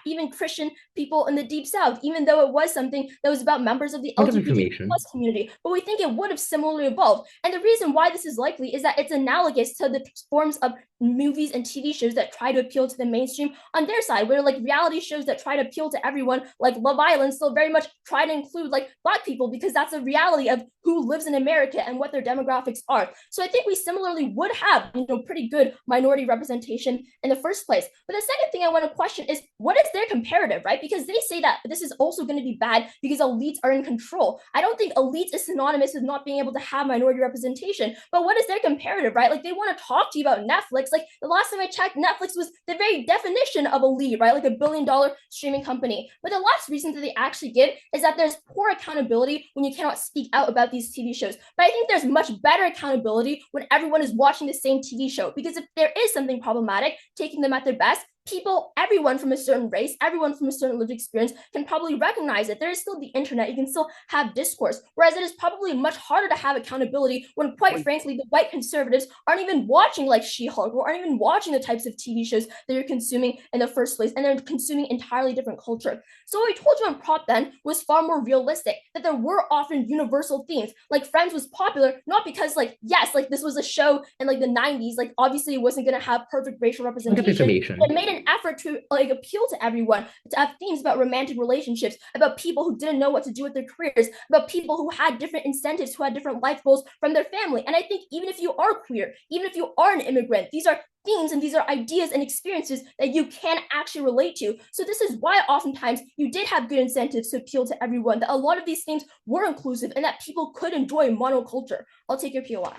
even Christian people in the Deep South, even though it was something that was about members of the LGBT plus community. But we think it would have similarly evolved. And the reason why this is likely is that it's analogous to the forms of movies and TV shows that try to appeal to the mainstream on their side, where like reality shows that try to appeal to everyone, like Love Island, still very much try to include like Black people because that's a reality of who lives in America and what their demographics are. So I think we similarly would have, pretty good minority representation in the first place. But the second thing I want to question is, what is their comparative, right? Because they say that this is also going to be bad because elites are in control. I don't think elites is synonymous with not being able to have minority representation. But what is their comparative, right? Like, they want to talk to you about Netflix. Like, the last time I checked, Netflix was the very definition of elite, right? Like a $1 billion streaming company. But the last reason that they actually give is that there's poor accountability when you cannot speak out about these TV shows. But I think there's much better accountability when everyone is watching the same TV show. Because if there is something problematic, taking them at their best, people, everyone from a certain race, everyone from a certain lived experience can probably recognize it. There is still the internet. You can still have discourse. Whereas it is probably much harder to have accountability when, quite frankly, the white conservatives aren't even watching like She-Hulk or aren't even watching the types of TV shows that you're consuming in the first place. And they're consuming entirely different culture. So what we told you on Prop then was far more realistic, that there were often universal themes. Like Friends was popular, not because this was a show in like the 90s. Like obviously it wasn't going to have perfect racial representation. It made an effort to like appeal to everyone, to have themes about romantic relationships, about people who didn't know what to do with their careers, about people who had different incentives, who had different life goals from their family. And I think even if you are queer, even if you are an immigrant, these are themes and these are ideas and experiences that you can actually relate to. So this is why oftentimes you did have good incentives to appeal to everyone, that a lot of these themes were inclusive and that people could enjoy monoculture. I'll take your POI.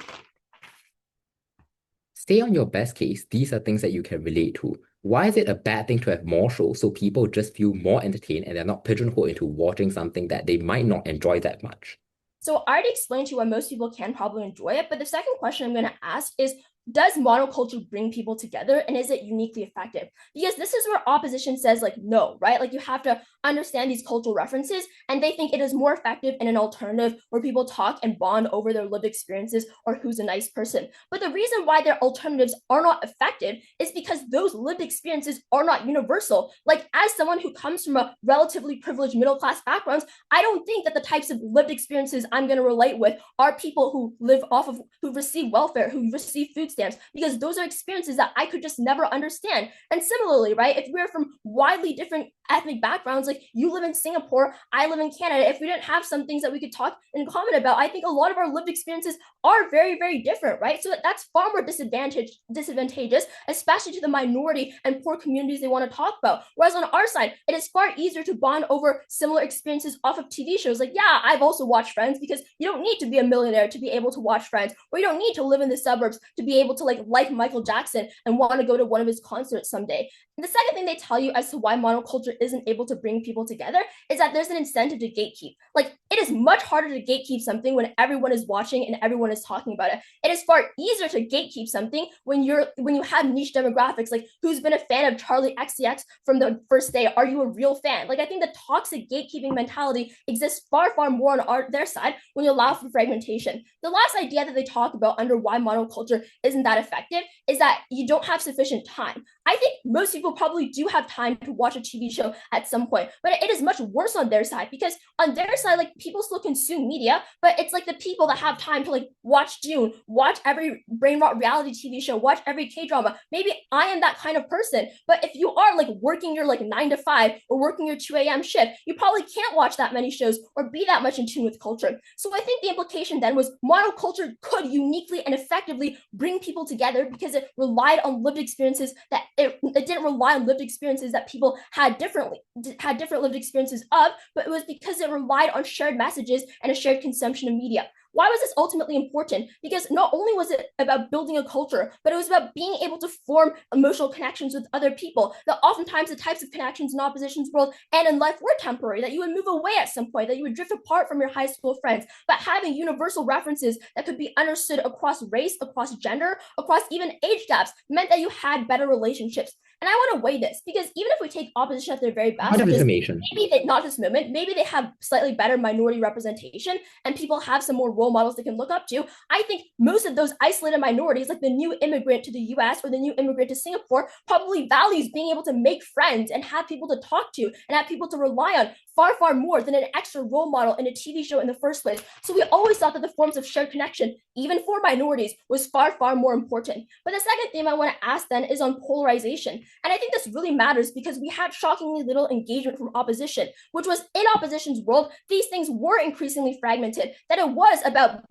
Stay on your best case. These are things that you can relate to. Why is it a bad thing to have more shows so people just feel more entertained and they're not pigeonholed into watching something that they might not enjoy that much? So I already explained to you why most people can probably enjoy it, but the second question I'm going to ask is, does monoculture bring people together and is it uniquely effective? Because this is where opposition says like no, right? Like you have to understand these cultural references and they think it is more effective in an alternative where people talk and bond over their lived experiences or who's a nice person. But the reason why their alternatives are not effective is because those lived experiences are not universal. Like as someone who comes from a relatively privileged middle-class background, I don't think that the types of lived experiences I'm going to relate with are people who live off of, who receive welfare, who receive food stamps, because those are experiences that I could just never understand. And similarly, right, if we're from widely different ethnic backgrounds, like you live in Singapore, I live in Canada, if we didn't have some things that we could talk in common about, I think a lot of our lived experiences are very, very different, right? So that's far more disadvantageous, especially to the minority and poor communities they want to talk about. Whereas on our side, it is far easier to bond over similar experiences off of TV shows. Like, yeah, I've also watched Friends, because you don't need to be a millionaire to be able to watch Friends, or you don't need to live in the suburbs to be able to like Michael Jackson and want to go to one of his concerts someday. And the second thing they tell you as to why monoculture isn't able to bring people together is that there's an incentive to gatekeep. Like, it is much harder to gatekeep something when everyone is watching and everyone is talking about it. It is far easier to gatekeep something when you have niche demographics, like who's been a fan of Charlie XCX from the first day? Are you a real fan? Like, I think the toxic gatekeeping mentality exists far, far more on their side when you allow for fragmentation. The last idea that they talk about under why monoculture isn't that effective is that you don't have sufficient time. I think most people probably do have time to watch a TV show at some point, but it is much worse on their side, because on their side, like, people still consume media, but it's like the people that have time to like watch Dune, watch every brain rot reality TV show, watch every K-drama. Maybe I am that kind of person, but if you are like working your like 9 to 5 or working your 2 a.m. shift, you probably can't watch that many shows or be that much in tune with culture. So I think the implication then was monoculture could uniquely and effectively bring people together because it relied on lived experiences that it didn't rely on lived experiences that people had different lived experiences of, but it was because it relied on shared messages and a shared consumption of media. Why was this ultimately important? Because not only was it about building a culture, but it was about being able to form emotional connections with other people, that oftentimes the types of connections in opposition's world and in life were temporary, that you would move away at some point, that you would drift apart from your high school friends, but having universal references that could be understood across race, across gender, across even age gaps meant that you had better relationships. And I want to weigh this, because even if we take opposition at their very best, maybe they, not this moment, maybe they have slightly better minority representation and people have some more role models they can look up to. I think most of those isolated minorities, like the new immigrant to the US or the new immigrant to Singapore, probably values being able to make friends and have people to talk to and have people to rely on far, far more than an extra role model in a TV show in the first place. So we always thought that the forms of shared connection, even for minorities, was far, far more important. But the second theme I want to ask then is on polarization. And I think this really matters because we had shockingly little engagement from opposition, which was in opposition's world, these things were increasingly fragmented, that it was about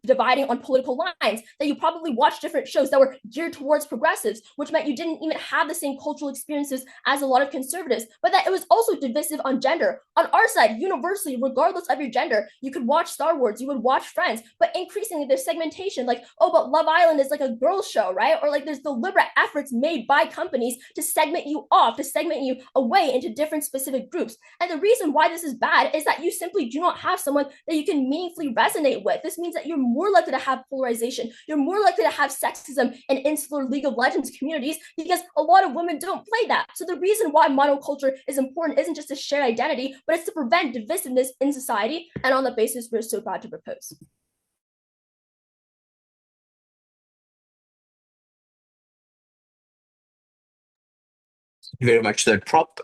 dividing on political lines, that you probably watched different shows that were geared towards progressives, which meant you didn't even have the same cultural experiences as a lot of conservatives, but that it was also divisive on gender. On our side, universally, regardless of your gender, you could watch Star Wars, you would watch Friends, but increasingly there's segmentation, like, oh, but Love Island is like a girls show, right? Or like there's deliberate efforts made by companies to segment you off, to segment you away into different specific groups. And the reason why this is bad is that you simply do not have someone that you can meaningfully resonate with. This means that you're more likely to have polarization. You're more likely to have sexism in insular League of Legends communities because a lot of women don't play that. So the reason why monoculture is important isn't just to share identity, but it's to prevent divisiveness in society. And on the basis we're so glad to propose. Thank you very much, third prop.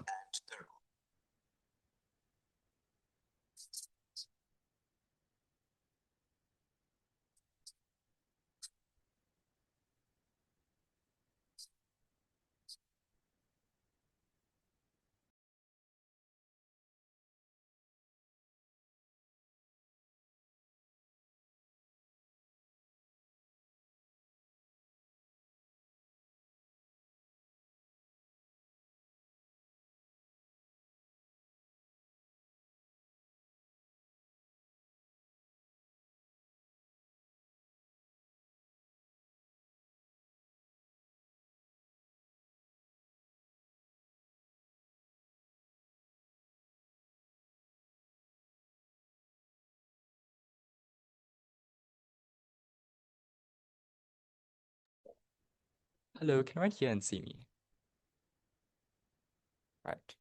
Hello, can everyone hear and see me? Right.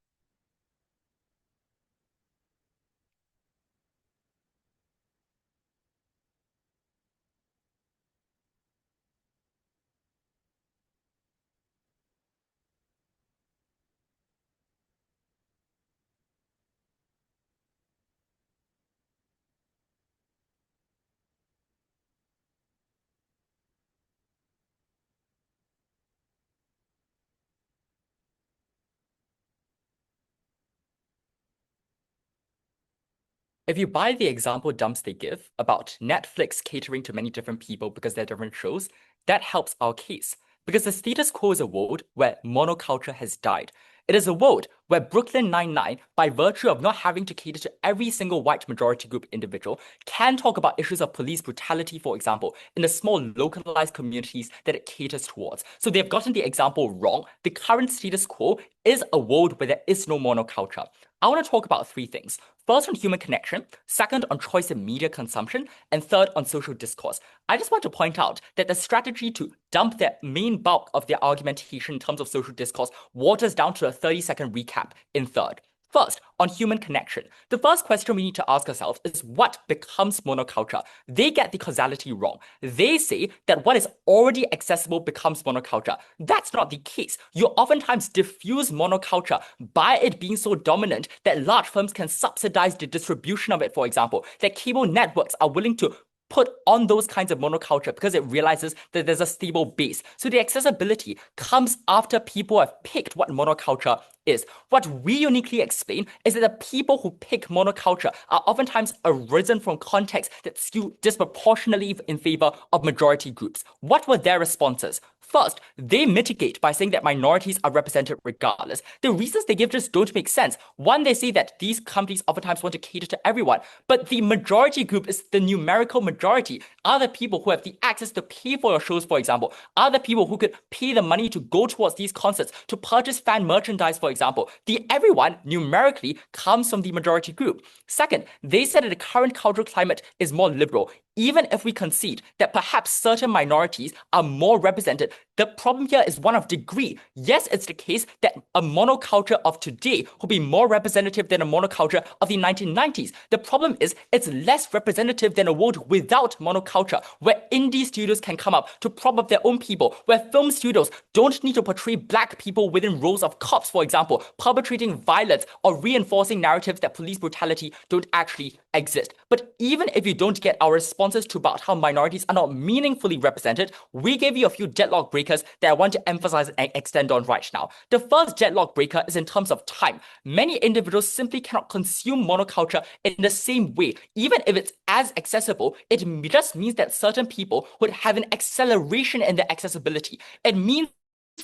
If you buy the example dumps they give about Netflix catering to many different people because they're different shows, that helps our case. Because the status quo is a world where monoculture has died. It is a world where Brooklyn Nine-Nine, by virtue of not having to cater to every single white majority group individual, can talk about issues of police brutality, for example, in the small localized communities that it caters towards. So they've gotten the example wrong. The current status quo is a world where there is no monoculture. I want to talk about three things. First, on human connection, second, on choice in media consumption, and third, on social discourse. I just want to point out that the strategy to dump the main bulk of their argumentation in terms of social discourse waters down to a 30-second recap in third. First, on human connection, the first question we need to ask ourselves is what becomes monoculture? They get the causality wrong. They say that what is already accessible becomes monoculture. That's not the case. You oftentimes diffuse monoculture by it being so dominant that large firms can subsidize the distribution of it, for example, that cable networks are willing to put on those kinds of monoculture because it realizes that there's a stable base. So the accessibility comes after people have picked what monoculture is. What we uniquely explain is that the people who pick monoculture are oftentimes arisen from contexts that skew disproportionately in favor of majority groups. What were their responses? First, they mitigate by saying that minorities are represented regardless. The reasons they give just don't make sense. One, they say that these companies oftentimes want to cater to everyone, but the majority group is the numerical majority. Are the people who have the access to pay for your shows, for example, are the people who could pay the money to go towards these concerts, to purchase fan merchandise, for example. The everyone numerically comes from the majority group. Second, they said that the current cultural climate is more liberal. Even if we concede that perhaps certain minorities are more represented, The problem here is one of degree. Yes, it's the case that a monoculture of today will be more representative than a monoculture of the 1990s. The problem is it's less representative than a world without monoculture, where indie studios can come up to prop up their own people, where film studios don't need to portray black people within roles of cops, for example, perpetrating violence or reinforcing narratives that police brutality don't actually exist. But even if you don't get our responses to about how minorities are not meaningfully represented, we gave you a few deadlock breakers that I want to emphasize and extend on right now. The first deadlock breaker is in terms of time. Many individuals simply cannot consume monoculture in the same way. Even if it's as accessible, it just means that certain people would have an acceleration in their accessibility. It means,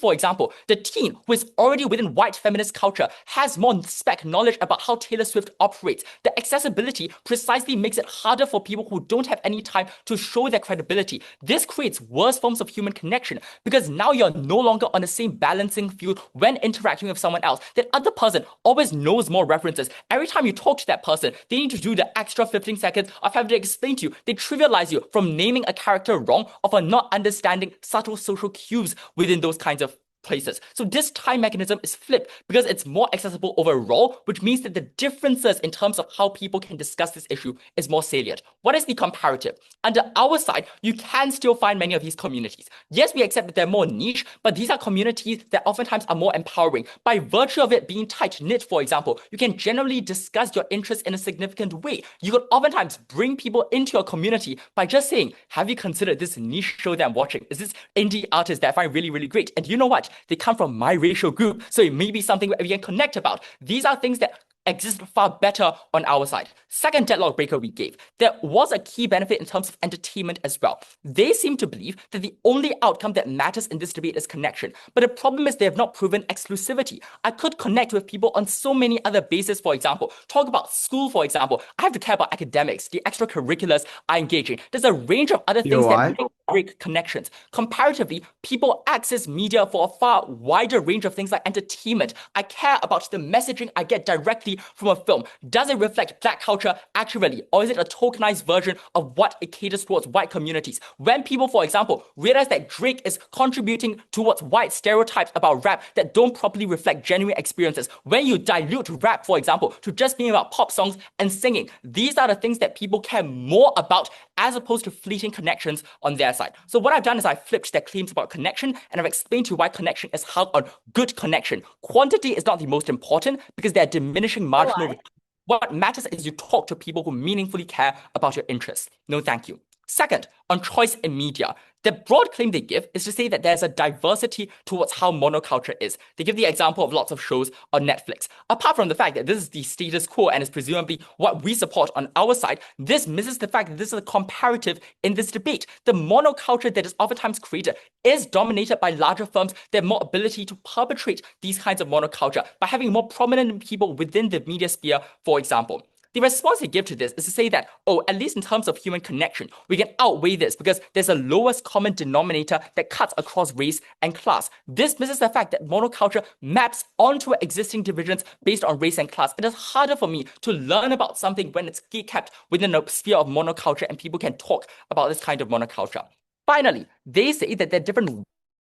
for example, the teen who is already within white feminist culture has more spec knowledge about how Taylor Swift operates. The accessibility precisely makes it harder for people who don't have any time to show their credibility. This creates worse forms of human connection because now you're no longer on the same balancing field when interacting with someone else. That other person always knows more references. Every time you talk to that person, they need to do the extra 15 seconds of having to explain to you. They trivialize you from naming a character wrong or for not understanding subtle social cues within those kinds of places. So this time mechanism is flipped because it's more accessible overall, which means that the differences in terms of how people can discuss this issue is more salient. What is the comparative? Under our side, you can still find many of these communities. Yes, we accept that they're more niche, but these are communities that oftentimes are more empowering. By virtue of it being tight-knit, for example, you can generally discuss your interests in a significant way. You could oftentimes bring people into your community by just saying, have you considered this niche show that I'm watching? Is this indie artist that I find really, really great? And you know what? They come from my racial group, so it may be something we can connect about. These are things that exist far better on our side. Second deadlock breaker we gave, there was a key benefit in terms of entertainment as well. They seem to believe that the only outcome that matters in this debate is connection. But the problem is they have not proven exclusivity. I could connect with people on so many other bases, for example. Talk about school, for example. I have to care about academics, the extracurriculars I engage in. There's a range of other things that make great connections. Comparatively, people access media for a far wider range of things like entertainment. I care about the messaging I get directly from a film. Does it reflect black culture accurately, or is it a tokenized version of what it caters towards white communities? When people, for example, realize that Drake is contributing towards white stereotypes about rap that don't properly reflect genuine experiences, when you dilute rap, for example, to just being about pop songs and singing, these are the things that people care more about as opposed to fleeting connections on their side. So what I've done is I've flipped their claims about connection, and I've explained to you why connection is held on good connection. Quantity is not the most important because they're diminishing marginal returns. What matters is you talk to people who meaningfully care about your interests. No, thank you. Second, on choice in media, the broad claim they give is to say that there's a diversity towards how monoculture is. They give the example of lots of shows on Netflix. Apart from the fact that this is the status quo and is presumably what we support on our side, this misses the fact that this is a comparative in this debate. The monoculture that is oftentimes created is dominated by larger firms that have more ability to perpetrate these kinds of monoculture by having more prominent people within the media sphere, for example. The response they give to this is to say that, oh, at least in terms of human connection, we can outweigh this because there's a lowest common denominator that cuts across race and class. This misses the fact that monoculture maps onto existing divisions based on race and class. It is harder for me to learn about something when it's kept within a sphere of monoculture and people can talk about this kind of monoculture. Finally, they say that there are different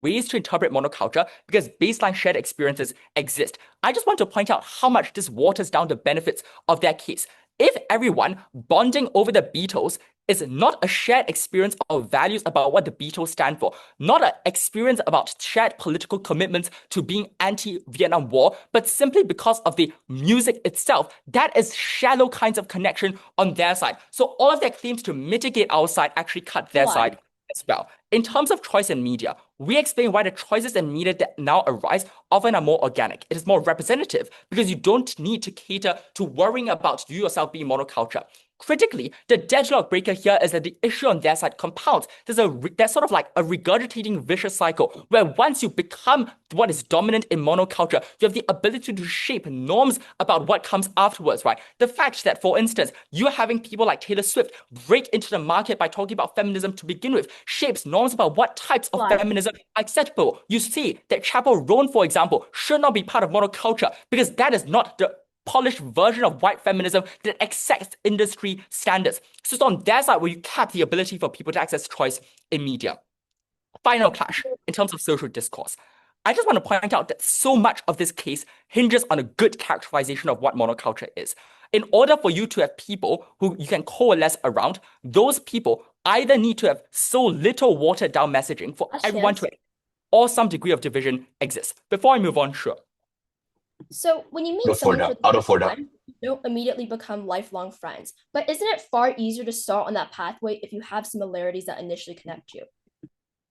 ways to interpret monoculture because baseline shared experiences exist. I just want to point out how much this waters down the benefits of their case. If everyone bonding over the Beatles is not a shared experience of values about what the Beatles stand for, not an experience about shared political commitments to being anti-Vietnam War, but simply because of the music itself, that is shallow kinds of connection on their side. So all of their claims to mitigate our side actually cut their side as well. In terms of choice in media, we explain why the choices in media that now arise often are more organic. It is more representative because you don't need to cater to worrying about you yourself being monoculture. Critically, the deadlock breaker here is that the issue on their side compounds. There's sort of like a regurgitating vicious cycle where once you become what is dominant in monoculture, you have the ability to shape norms about what comes afterwards, right? The fact that, for instance, you're having people like Taylor Swift break into the market by talking about feminism to begin with shapes norms about what types of feminism are acceptable. You see that Chappell Roan, for example, should not be part of monoculture because that is not the polished version of white feminism that accepts industry standards. So it's on their side where you cap the ability for people to access choice in media. final clash in terms of social discourse. I just want to point out that so much of this case hinges on a good characterization of what monoculture is. In order for you to have people who you can coalesce around, those people either need to have so little watered down messaging for everyone to, or some degree of division exists. Before I move on, sure. So when you meet someone for the first time, you don't immediately become lifelong friends. But isn't it far easier to start on that pathway if you have similarities that initially connect you?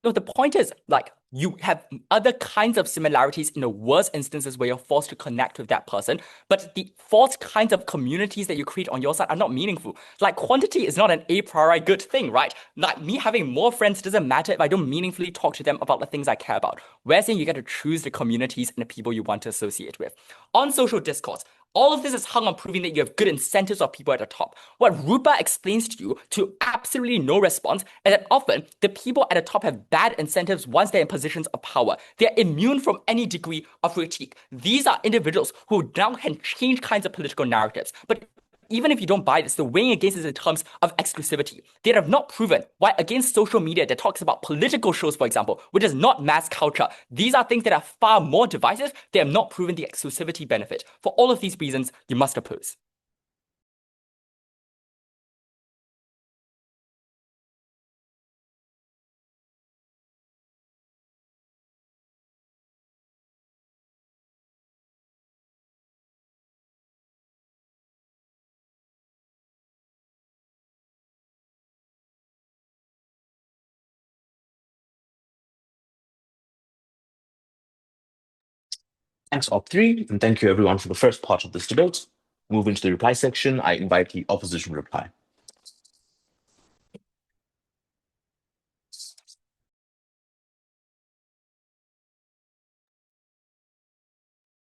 No, the point is, like, you have other kinds of similarities in the worst instances where you're forced to connect with that person, but the false kinds of communities that you create on your side are not meaningful. Like, quantity is not an a priori good thing, right? Like, me having more friends doesn't matter if I don't meaningfully talk to them about the things I care about. We're saying you get to choose the communities and the people you want to associate with. On social discourse, all of this is hung on proving that you have good incentives of people at the top. What Rupa explains to you to absolutely no response is that often the people at the top have bad incentives once they're in positions of power. They're immune from any degree of critique. These are individuals who now can change kinds of political narratives. But even if you don't buy this, the weighing against is in terms of exclusivity. They have not proven why against social media that talks about political shows, for example, which is not mass culture. These are things that are far more divisive. They have not proven the exclusivity benefit. For all of these reasons, you must oppose. Thanks, Op3, and thank you everyone for the first part of this debate. Moving to the reply section, I invite the opposition reply.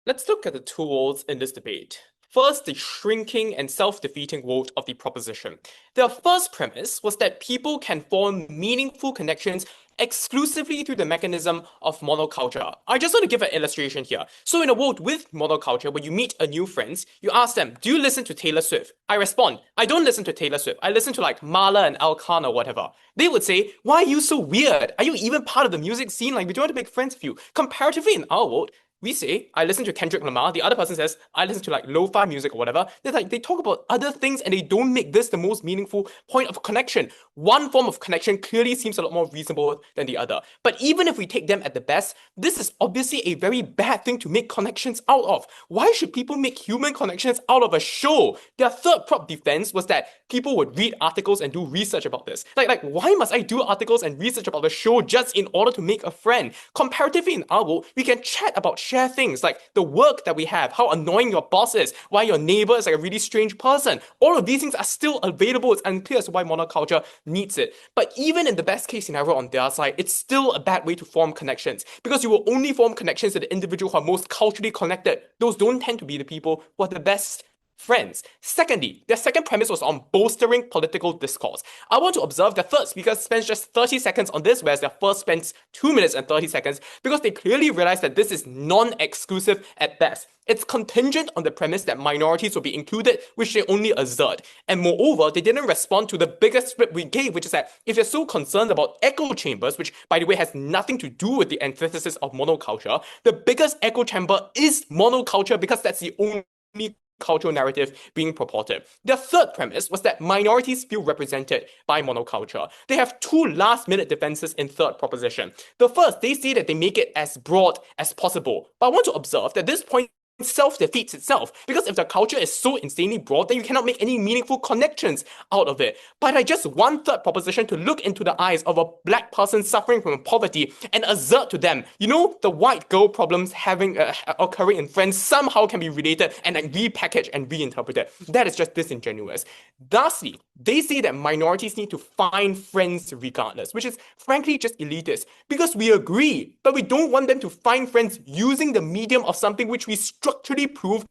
Let's look at the tools in this debate. First, the shrinking and self-defeating vote of the proposition. Their first premise was that people can form meaningful connections exclusively through the mechanism of monoculture. I just want to give an illustration here. So in a world with monoculture, when you meet a new friends, you ask them, do you listen to Taylor Swift? I respond, I don't listen to Taylor Swift. I listen to like Mala and Alkan or whatever. They would say, why are you so weird? Are you even part of the music scene? Like, we don't want to make friends with you. Comparatively in our world, we say, I listen to Kendrick Lamar. The other person says, I listen to like lo-fi music or whatever. They're like, they talk about other things and they don't make this the most meaningful point of connection. One form of connection clearly seems a lot more reasonable than the other. But even if we take them at the best, this is obviously a very bad thing to make connections out of. Why should people make human connections out of a show? Their third prop defense was that people would read articles and do research about this. Like, why must I do articles and research about the show just in order to make a friend? Comparatively in our world, we can chat about share things like the work that we have, how annoying your boss is, why your neighbor is like a really strange person. All of these things are still available. It's unclear as to why monoculture needs it. But even in the best case scenario on their side, it's still a bad way to form connections because you will only form connections with the individual who are most culturally connected. Those don't tend to be the people who are the best friends. Secondly, their second premise was on bolstering political discourse. I want to observe the third speaker spends just 30 seconds on this, whereas their first spends 2 minutes and 30 seconds, because they clearly realize that this is non-exclusive at best. It's contingent on the premise that minorities will be included, which they only assert. And moreover, they didn't respond to the biggest script we gave, which is that if you're so concerned about echo chambers, which by the way has nothing to do with the antithesis of monoculture, the biggest echo chamber is monoculture because that's the only cultural narrative being purported. Their third premise was that minorities feel represented by monoculture. They have two last-minute defenses in third proposition. The first, they say that they make it as broad as possible. But I want to observe that this point self-defeats itself, because if the culture is so insanely broad, then you cannot make any meaningful connections out of it. But I just one third proposition to look into the eyes of a black person suffering from poverty and assert to them, you know, the white girl problems having occurring in Friends somehow can be related and then repackaged and reinterpreted. That is just disingenuous. Lastly, they say that minorities need to find friends regardless, which is frankly just elitist, because we agree, but we don't want them to find friends using the medium of something which we structurally prove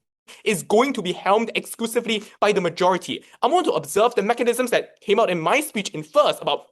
is going to be helmed exclusively by the majority. I want to observe the mechanisms that came out in my speech in first about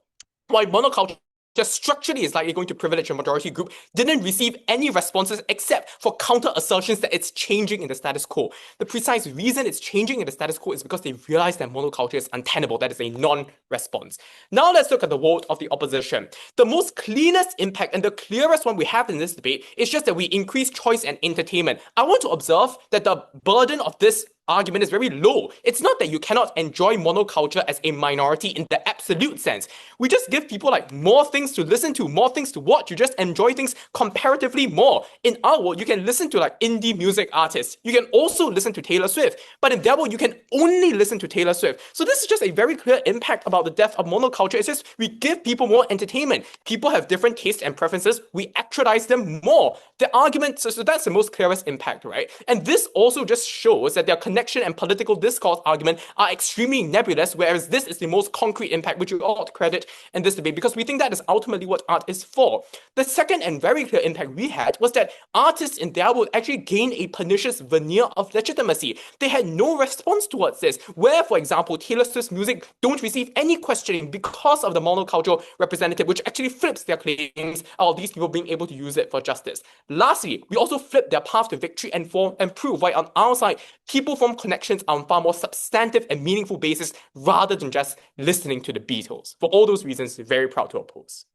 why monoculture just structurally is likely going to privilege a majority group, didn't receive any responses except for counter assertions that it's changing in the status quo. The precise reason it's changing in the status quo is because they realize that monoculture is untenable. That is a non-response. Now let's look at the vote of the opposition. The most cleanest impact and the clearest one we have in this debate is just that we increase choice and entertainment. I want to observe that the burden of this argument is very low. It's not that you cannot enjoy monoculture as a minority in the absolute sense. We just give people like more things to listen to, more things to watch. You just enjoy things comparatively more. In our world, you can listen to like indie music artists. You can also listen to Taylor Swift. But in their world, you can only listen to Taylor Swift. So this is just a very clear impact about the death of monoculture. It's just we give people more entertainment. People have different tastes and preferences. We actualize them more. The argument, so that's the most clearest impact, right? And this also just shows that their connection and political discourse argument are extremely nebulous, whereas this is the most concrete impact, which we ought to credit in this debate, because we think that is ultimately what art is for. The second and very clear impact we had was that artists in their world actually gained a pernicious veneer of legitimacy. They had no response towards this, where, for example, Taylor Swift's music don't receive any questioning because of the monocultural representative, which actually flips their claims of these people being able to use it for justice. Lastly, we also flipped their path to victory and prove why on our side, people form connections on far more substantive and meaningful basis rather than just listening to the Beatles. For all those reasons, we're very proud to oppose.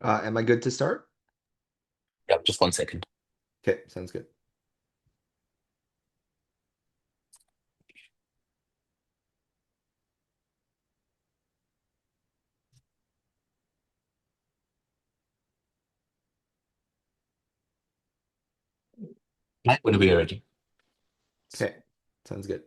Am I good to start? Yeah, just 1 second. Okay, sounds good. Right, whenever you're ready. Okay, sounds good.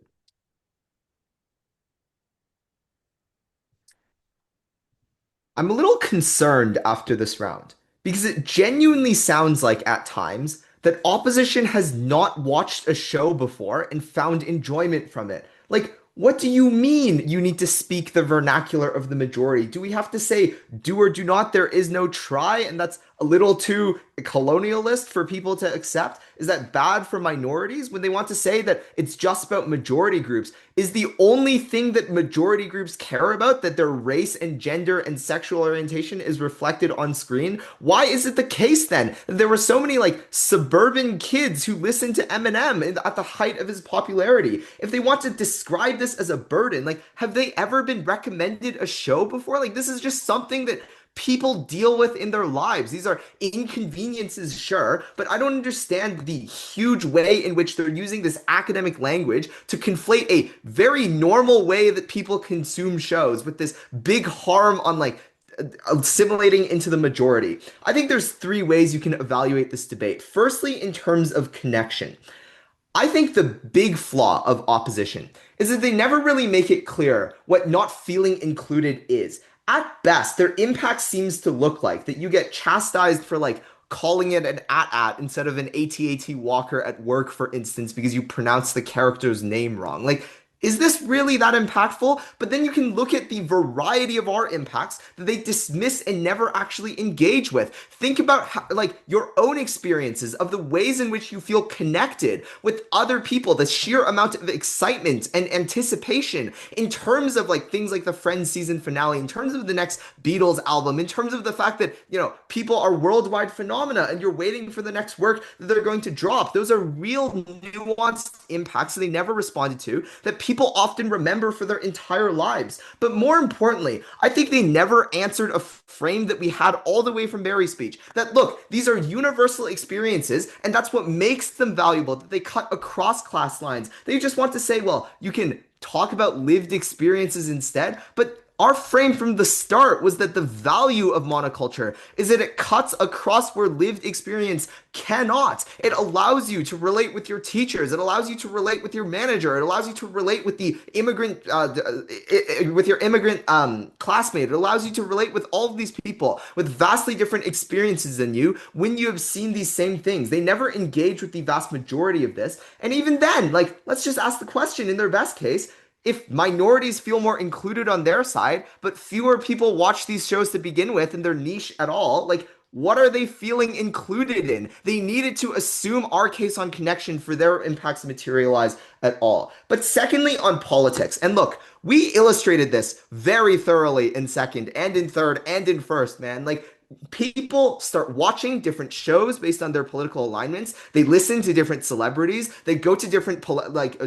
I'm a little concerned after this round because it genuinely sounds like at times that opposition has not watched a show before and found enjoyment from it. Like, what do you mean you need to speak the vernacular of the majority? Do we have to say do or do not? There is no try, and that's a little too colonialist for people to accept? Is that bad for minorities when they want to say that it's just about majority groups? Is the only thing that majority groups care about that their race and gender and sexual orientation is reflected on screen? Why is it the case then that there were so many like suburban kids who listened to Eminem at the height of his popularity? If they want to describe this as a burden, like, have they ever been recommended a show before? Like, this is just something that people deal with in their lives. These are inconveniences, sure, but I don't understand the huge way in which they're using this academic language to conflate a very normal way that people consume shows with this big harm on like assimilating into the majority. I think there's 3 ways you can evaluate this debate. Firstly, in terms of connection. I think the big flaw of opposition is that they never really make it clear what not feeling included is. At best, their impact seems to look like that you get chastised for like calling it an at instead of an AT-AT Walker at work, for instance, because you pronounce the character's name wrong. Like, is this really that impactful? But then you can look at the variety of our impacts that they dismiss and never actually engage with. Think about how, like your own experiences of the ways in which you feel connected with other people, the sheer amount of excitement and anticipation in terms of like things like the Friends season finale, in terms of the next Beatles album, in terms of the fact that, you know, people are worldwide phenomena and you're waiting for the next work that they're going to drop. Those are real nuanced impacts that they never responded to, that people often remember for their entire lives. But more importantly, I think they never answered a frame that we had all the way from Barry's speech, that look, these are universal experiences and that's what makes them valuable, that they cut across class lines. They just want to say, well, you can talk about lived experiences instead, but our frame from the start was that the value of monoculture is that it cuts across where lived experience cannot. It allows you to relate with your teachers. It allows you to relate with your manager. It allows you to relate with the immigrant, with your immigrant classmate. It allows you to relate with all of these people with vastly different experiences than you when you have seen these same things. They never engage with the vast majority of this. And even then, like, let's just ask the question in their best case, if minorities feel more included on their side, but fewer people watch these shows to begin with and they're niche at all, like, What are they feeling included in? They needed to assume our case on connection for their impacts to materialize at all. But secondly, on politics, and look, we illustrated this very thoroughly in second and in third and in first, man. Like, people start watching different shows based on their political alignments. They listen to different celebrities. They go to different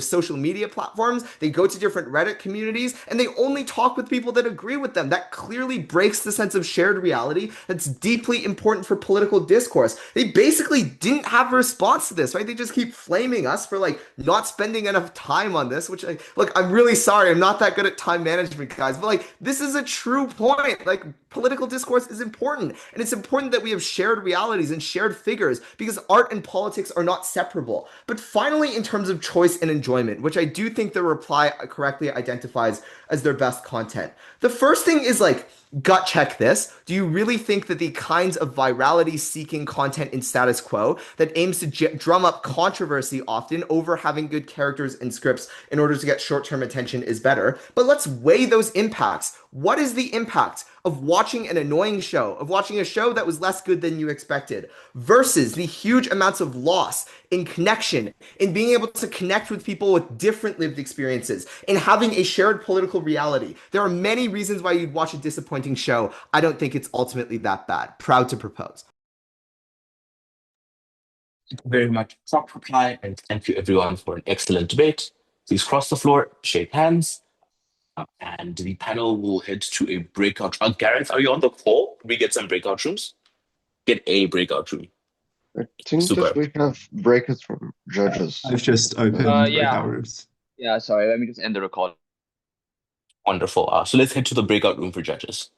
social media platforms. They go to different Reddit communities, and they only talk with people that agree with them. That clearly breaks the sense of shared reality that's deeply important for political discourse. They basically didn't have a response to this, right? They just keep flaming us for like not spending enough time on this, which look, I'm really sorry. I'm not that good at time management, guys, but like this is a true point. Like, political discourse is important. And it's important that we have shared realities and shared figures because art and politics are not separable. But finally, in terms of choice and enjoyment, which I do think the reply correctly identifies as their best content. The first thing is like, gut check this. Do you really think that the kinds of virality seeking content in status quo that aims to drum up controversy often over having good characters and scripts in order to get short-term attention is better? But let's weigh those impacts. What is the impact of watching an annoying show, of watching a show that was less good than you expected, versus the huge amounts of loss in connection, in being able to connect with people with different lived experiences, in having a shared political reality? There are many reasons why you'd watch a disappointing show. I don't think it's ultimately that bad. Proud to propose. Thank you very much. Top reply, and thank you everyone for an excellent debate. Please cross the floor, shake hands. And the panel will head to a breakout. Gareth, are you on the call? Can we get some breakout rooms? Get a breakout room. I think Super. just we have breakouts from judges. I've just opened breakout rooms. Yeah, sorry, let me just end the recording. Wonderful. So let's head to the breakout room for judges.